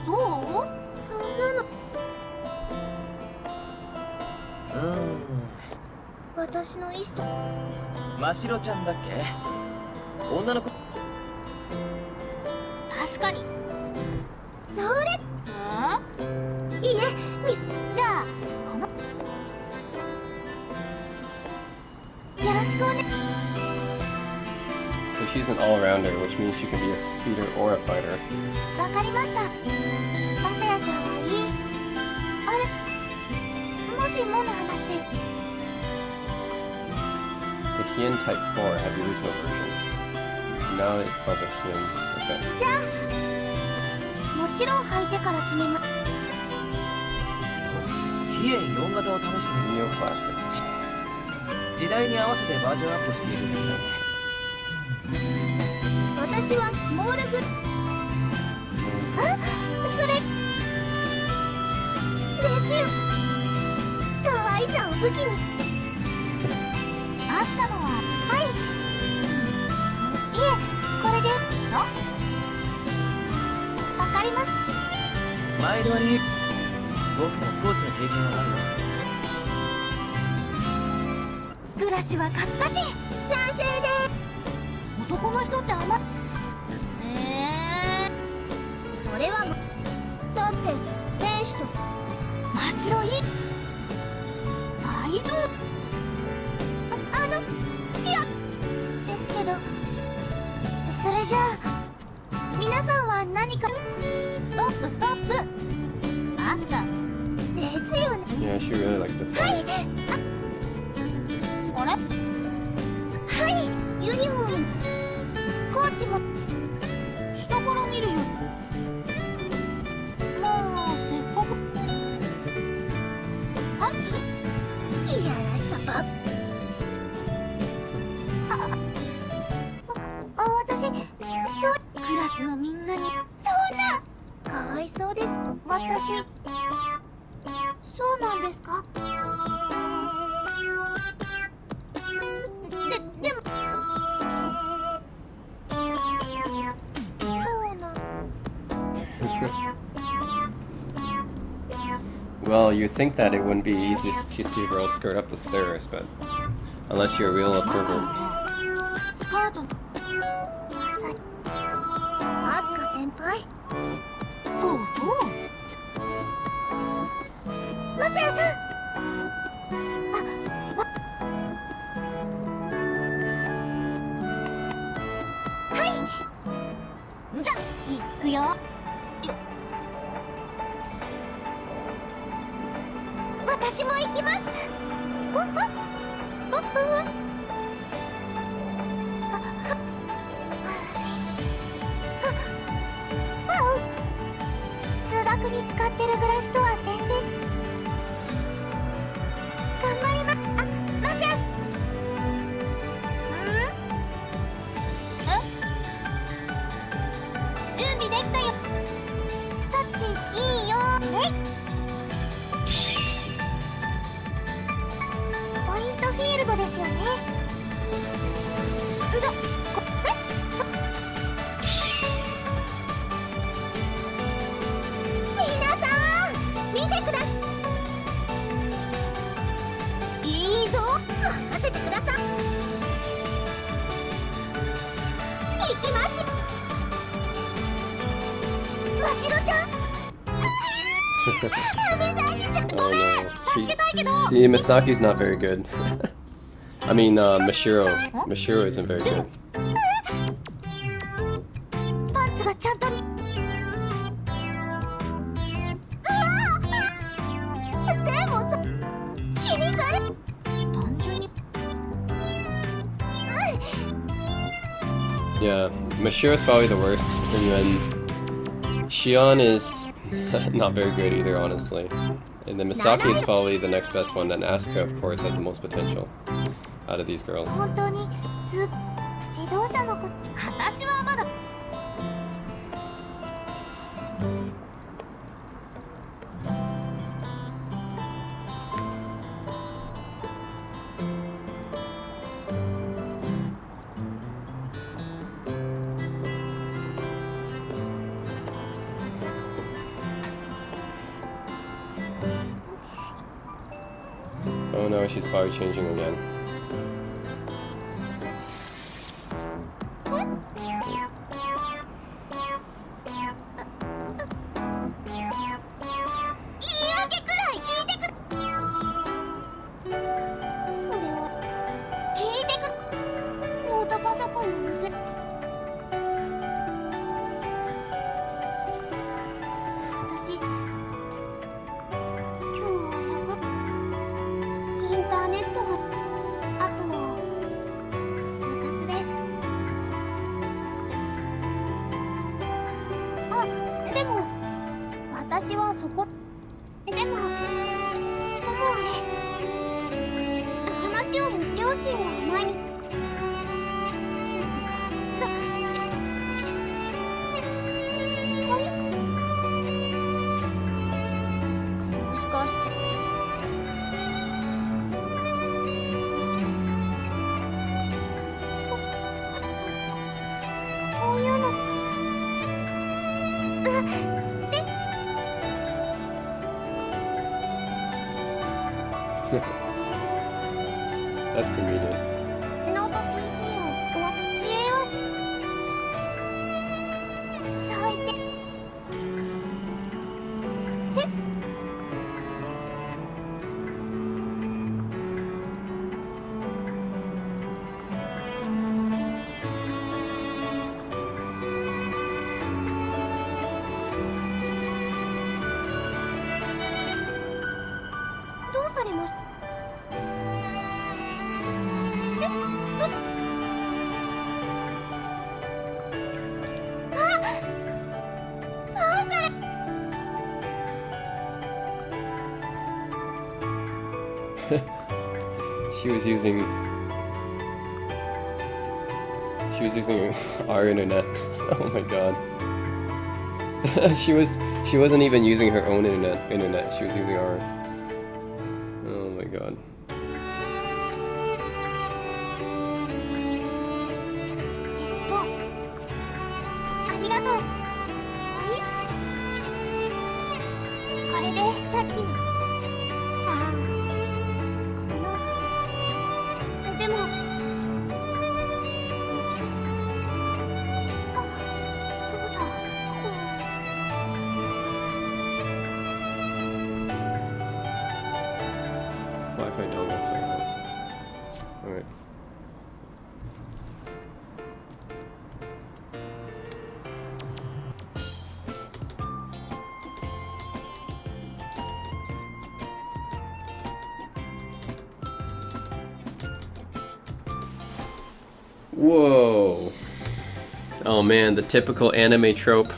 そう？そんなの。私の意思と。ましろちゃんだっけ？女の子。確かに。それ。いいえ、じゃあこの。よろしくおね。So she's an all-rounder, which means she can be a speeder or a fighter. わかりました。マサヤさんはいい。あれ、もしもの話です。The Hien Type 4 had the original version. Now it's called the Hien. Okay. じゃあ、もちろん履いてから決めま。ヒエン4型を試してみる。 Neo Classic. 時代に合わせてバージョンアップしているみたいで。私はスモールグル。あ、それですよ。可愛さを武器に。アスカのは、はい。いえ、これで。わかりました。毎度あり。僕もコーチの経験はあるよ。ブラシは買ったし、賛成で。男の人って甘っ。それはだって選手と真っ白い大丈夫。いやですけど、それじゃあ皆さんは何か。ストップストップ。アスカですよね。 Yeah, she really likes to は fight. い。あれ、はい、ユニフォーム。コーチも下から見るよ。もうせっかくパスいやらしさばっ。私クラスのみんなに。そんなかわいそうです。私そうなんですか。でもそうなん。Well, you think that it wouldn't be easy to see a girl skirt up the stairs, but unless you're a real pervert. スカートのアスカ先輩。そうそう。マサヤさん。はい。じゃ、行くよ。私も行きます。通学に使ってるブラシとは全然。頑張りま。マサヤさん。準備できたよ。タッチいいよ。ポイントフィールドですよね。皆さん見てください。いいぞ、任せてください。行きます。ましろちゃん。ごめん、助けたいけど。 See, Misaki's not very good. I mean, Mashiro. Mashiro isn't very good. パンツがちゃんと。でもさ、気にされ。単純に。Yeah, Mashiro's probably the worst, and then Shion is not very good either, honestly. And then Misaki is probably the next best one, and Asuka, of course, has the most potential out of these girls. 本当に自動車のこと。私はまだ。no, she's probably changing again. That's convenient. ノート PC を知恵をそう言ってどうされました？She was using our internet. Oh my god. She wasn't even using her own internet. She was using ours. Oh my god. ありがとう。これでさっきのさあでもあそうだWi-Fi dongle thing on. Alright. Whoa. Oh man, the typical anime trope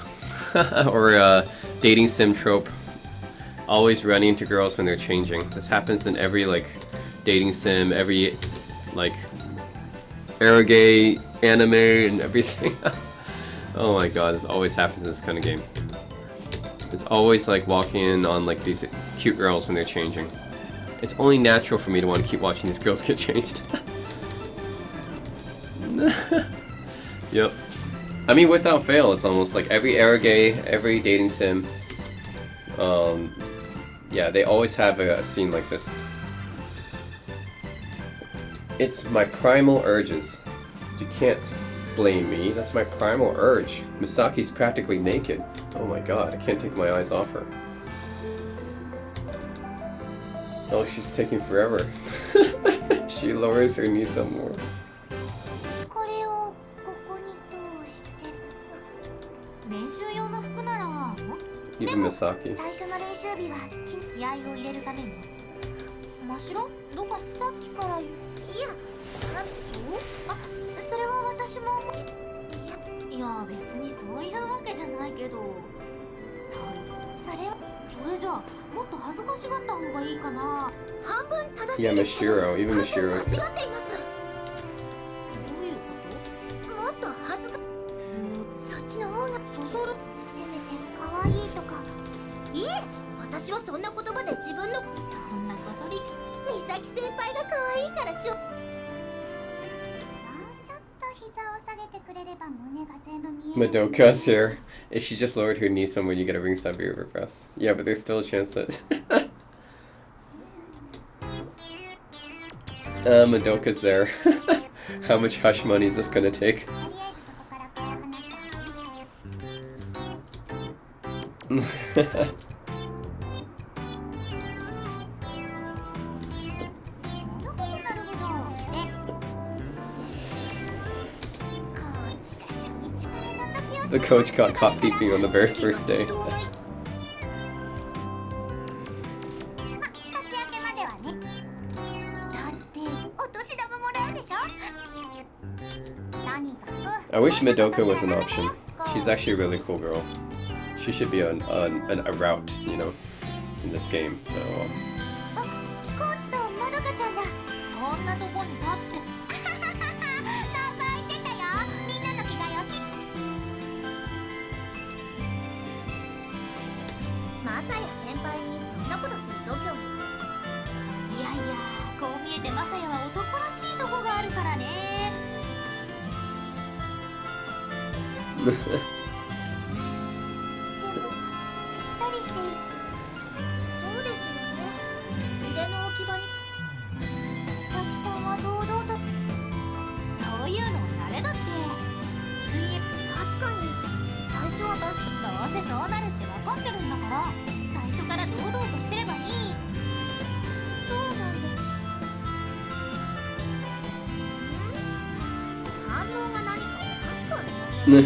or dating sim trope. Always running into girls when they're changing. This happens in every like dating sim, every like eroge anime and everything. Oh my god, this always happens in this kind of game. It's always like walking in on like these cute girls when they're changing. It's only natural for me to want to keep watching these girls get changed. Yep. I mean, without fail, it's almost like every eroge, every dating sim. Yeah, they always have a scene like this. It's my primal urges. You can't blame me. That's my primal urge. Misaki's practically naked. Oh my god, I can't take my eyes off her. Oh, she's taking forever. She lowers her knee some more. これをここに通して練習用の服ならも Even Misaki. 最初の練習日は気合を入れるために真っ白どうかさっきからいやそれは私もいや別にそういうわけじゃないけどそれじゃあもっと恥ずかしがった方がいいかな半分正しい Yeah, Mishiro. Even Mishiro's. 間違っていますどういうこともっと恥ずかそっちの方がそそるせめて可愛いとかいえ私はそんな言葉で自分のそんなことり美咲先輩が可愛いからしょちょっと膝を下げてくれれば胸が全部見える Madoka's here. If she just lowered her knee somewhere, you get a ringside view of her breasts. Yeah, but there's still a chance that Madoka's there. How much hush money is this gonna take? とりあえずそこからこう話したわ。なるほど。で、コーチが初日から覗きを The coach got caught peeping on the very first day. ま、年明けまではね。だってお年玉もらうでしょ。とにかく I wish Madoka was an option. She's actually a really cool girl. She should be a route, you know, in this game. So, あ、コーチとまどかちゃんだ。そんなとこに立って。覗いてたよ。みんなの着替えをし。マサヤ先輩にそんなことする度胸に。いやいや、こう見えてマサヤは男らしいとこがあるからね。でも、二人している。そうですよね。腕の置き場に。美咲ちゃんは堂々と。そういうの慣れだって。水泳、確かに。最初はバスト。どうせそうなるって分かってるんだから、最初から堂々としてればいい。そうなんです。反応が何か確かに。動揺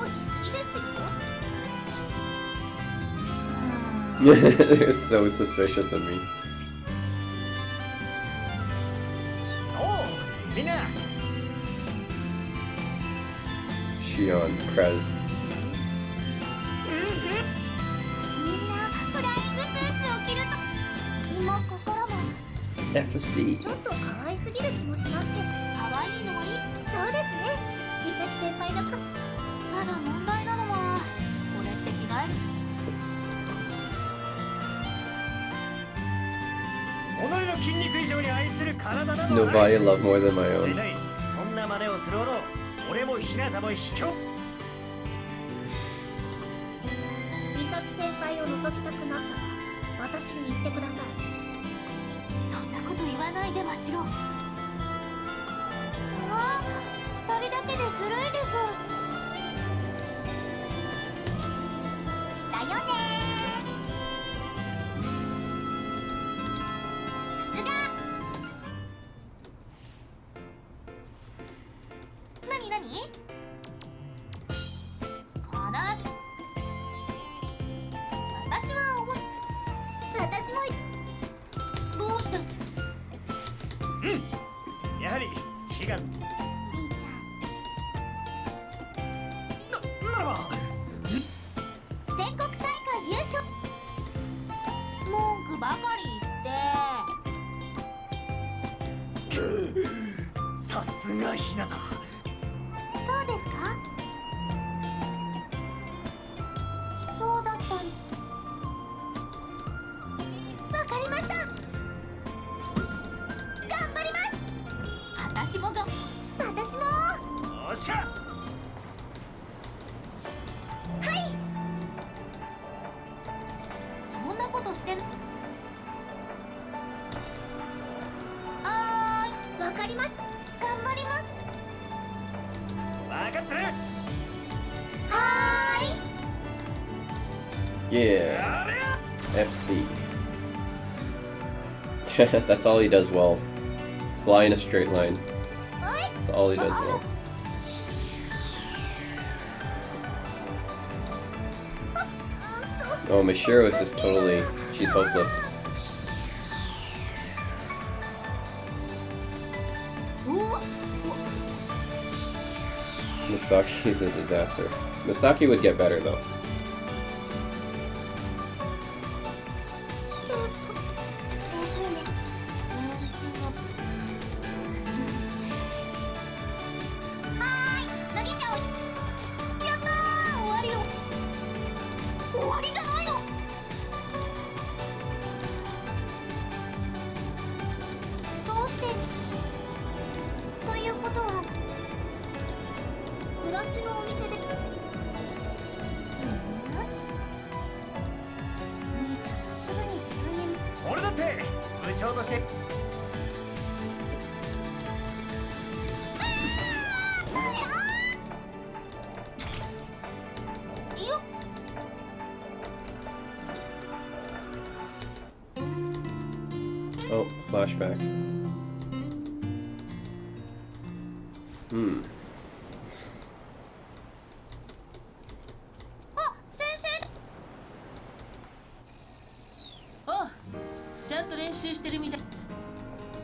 しすぎですよ。they're so suspicious of me. おう、みんな。 Shion, Krez. みんなフライングスーツを着ると身も心も FC. ちょっと可愛すぎる気もしますけど。可愛いのはいい。そうですね。美咲先輩のただ問題なのはこれって着替える。己の筋肉以上に愛する体なの No だ。 value love more than my ね own. ね、そんな真似をするほど俺もひなたも卑怯。美咲先輩を覗きたくなったら私に言ってください。そんなこと言わないでましろ。ああ、二人だけでずるいです。だよねー。さすが。なになに？悲しい。私は私もどうしてうん、やはり悲願。いいちゃん。ならば全国大会優勝。文句ばかり言って。さすがひなた。そうですか。そうだったん。わかりました。頑張ります。私もが。私も。おっしゃ。はい。そんなことしてる。はーい。わかります。頑張ります。分かってる。はーい。 Yeah, あれや。 FC. That's all he does well. Fly in a straight line. おい。 That's all he does well. Oh, Mishiro is just totally... She's hopeless. うわ。 Misaki's a disaster. Misaki would get better though. ですね。はーい、脱ぎちゃおう。やったー、終わりよ。終わりじゃないの。どうしてということは暮らしのお店で。兄ちゃんはすぐに自分に。俺だって部長として。Oh, flashback. Hmm. あ、先生。おう、ちゃんと練習してるみたい。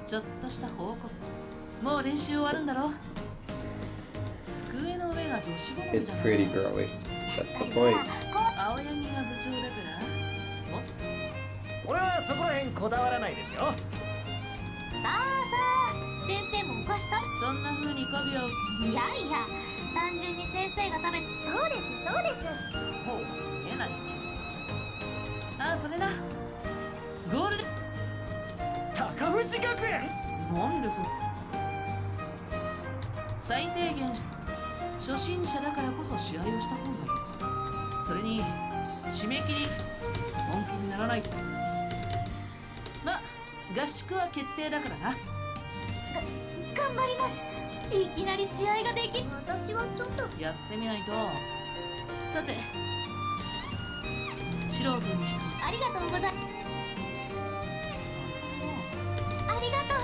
ちょっとした報告。もう練習終わるんだろ。机の上が女子ごもり It's だな。 pretty girly. That's the point. 青柳が部長だから俺はそこら辺こだわらないですよ。さあさあ、先生もお菓子食そんな風に媚びをべ。いやいや、単純に先生が食べて。そうですそうです。そう見えない。ああ、それな。ゴールで高藤学園。なんでそ最低限初心者だからこそ試合をした方がいい。それに締め切り本気にならない。ま、合宿は決定だからな。頑張ります。いきなり試合ができ。私はちょっと。やってみないと。さて、素人にしてもありがとうございます。ありがと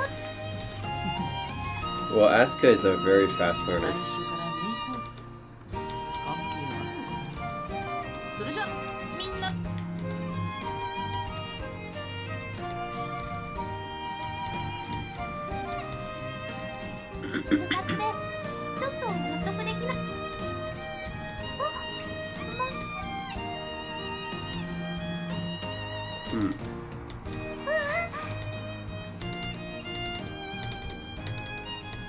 う。 Well, Asuka is a very fast 最 learner. 初からメイク関係あるのかな。それじゃみんな部活でちょっと納得できない。Hmm.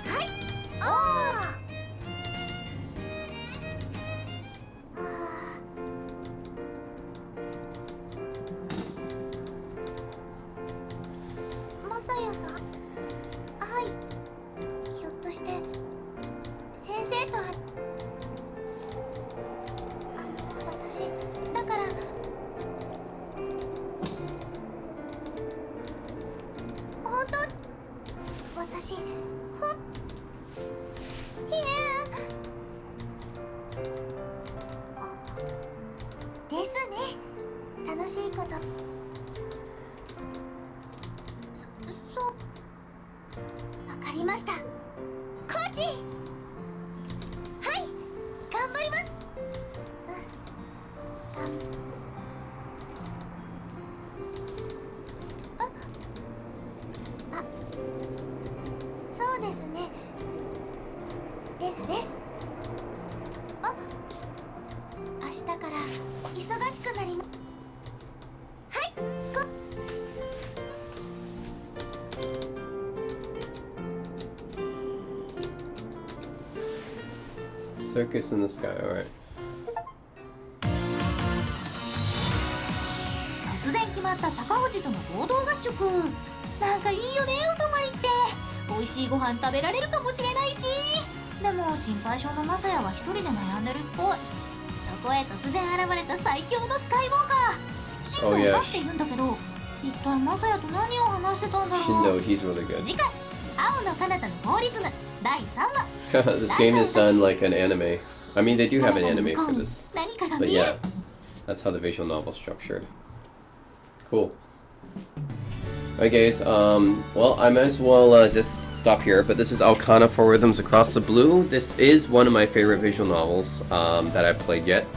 はい。おー。まさやさん。はい。ひょっとして先生と私だから。本当私いえですね。楽しいこと。そうわかりました。コーチ。はい、頑張ります。そうですね。ですです。あ、明日から忙しくなりま。はい、Circus in the sky, alright. 突然決まった高藤との合同合宿。なんかいいよね、お泊まりって。美味しいご飯食べられるかもしれないし。でも心配性のマサヤは一人で悩んでるっぽい。そこへ突然現れた最強のスカイウォーカー進藤さんって言うんだけど、一体マサヤと何を話してたんだろう。 Shindo, he's really good. 次回、青の彼方の法律ム第3話。 This game is done like an anime. I mean, they do have an anime for this. 何かが But 見え yeah, る。 that's how the visual novel is structured. Cool. Alright guys, well, I might as well just stop here, but this is Aokana for Rhythms Across the Blue. This is one of my favorite visual novels that I've played yet.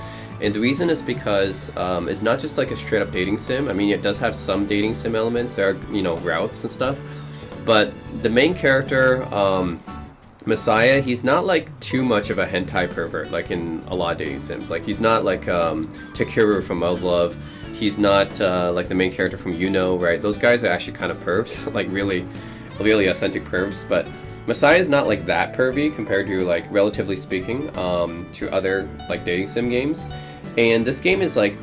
And the reason is because it's not just like a straight up dating sim. I mean, it does have some dating sim elements. There are, you know, routes and stuff. But the main character, Messiah, he's not like too much of a hentai pervert like in a lot of dating sims. Like he's not like Takeru from Love Love. He's not like the main character from right? Those guys are actually kind of pervs, like really authentic pervs. But Messiah is not like that pervy compared to, like, relatively speaking, to other like dating sim games. And this game is like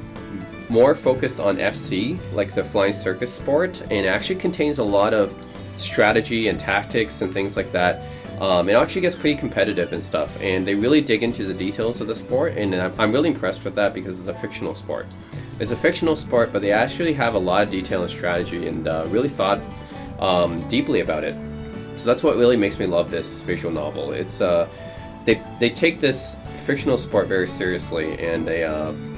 more focused on FC, like the flying circus sport, and actually contains a lot of strategy and tactics and things like that. It actually gets pretty competitive and stuff, and they really dig into the details of the sport, and I'm really impressed with that because it's a fictional sport. It's a fictional sport, but they actually have a lot of detail and strategy, and really thought deeply about it. So that's what really makes me love this visual novel. It's they take this fictional sport very seriously, and they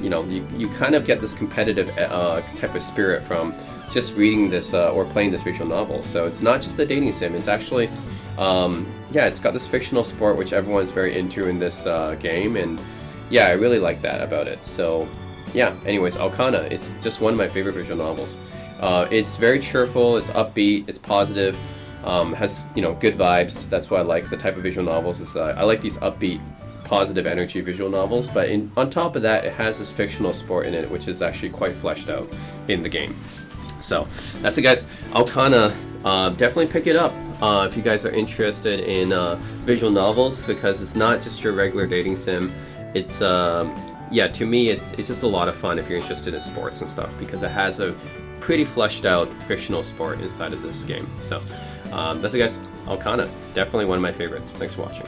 you know, you kind of get this competitive type of spirit from just reading this or playing this visual novel. So it's not just a dating sim. It's actually, yeah, it's got this fictional sport which everyone's very into in this game, and yeah, I really like that about it. So yeah, anyways, Aokana, it's just one of my favorite visual novels. It's very cheerful, it's upbeat, it's positive, has, you know, good vibes. That's why I like the type of visual novels. Is I like these upbeat, positive energy visual novels, but on top of that, it has this fictional sport in it, which is actually quite fleshed out in the game. So that's it, guys. Aokana, definitely pick it up if you guys are interested in visual novels, because it's not just your regular dating sim. It's yeah, to me, it's just a lot of fun if you're interested in sports and stuff, because it has a pretty fleshed out fictional sport inside of this game. So that's it, guys. Aokana, definitely one of my favorites. Thanks for watching.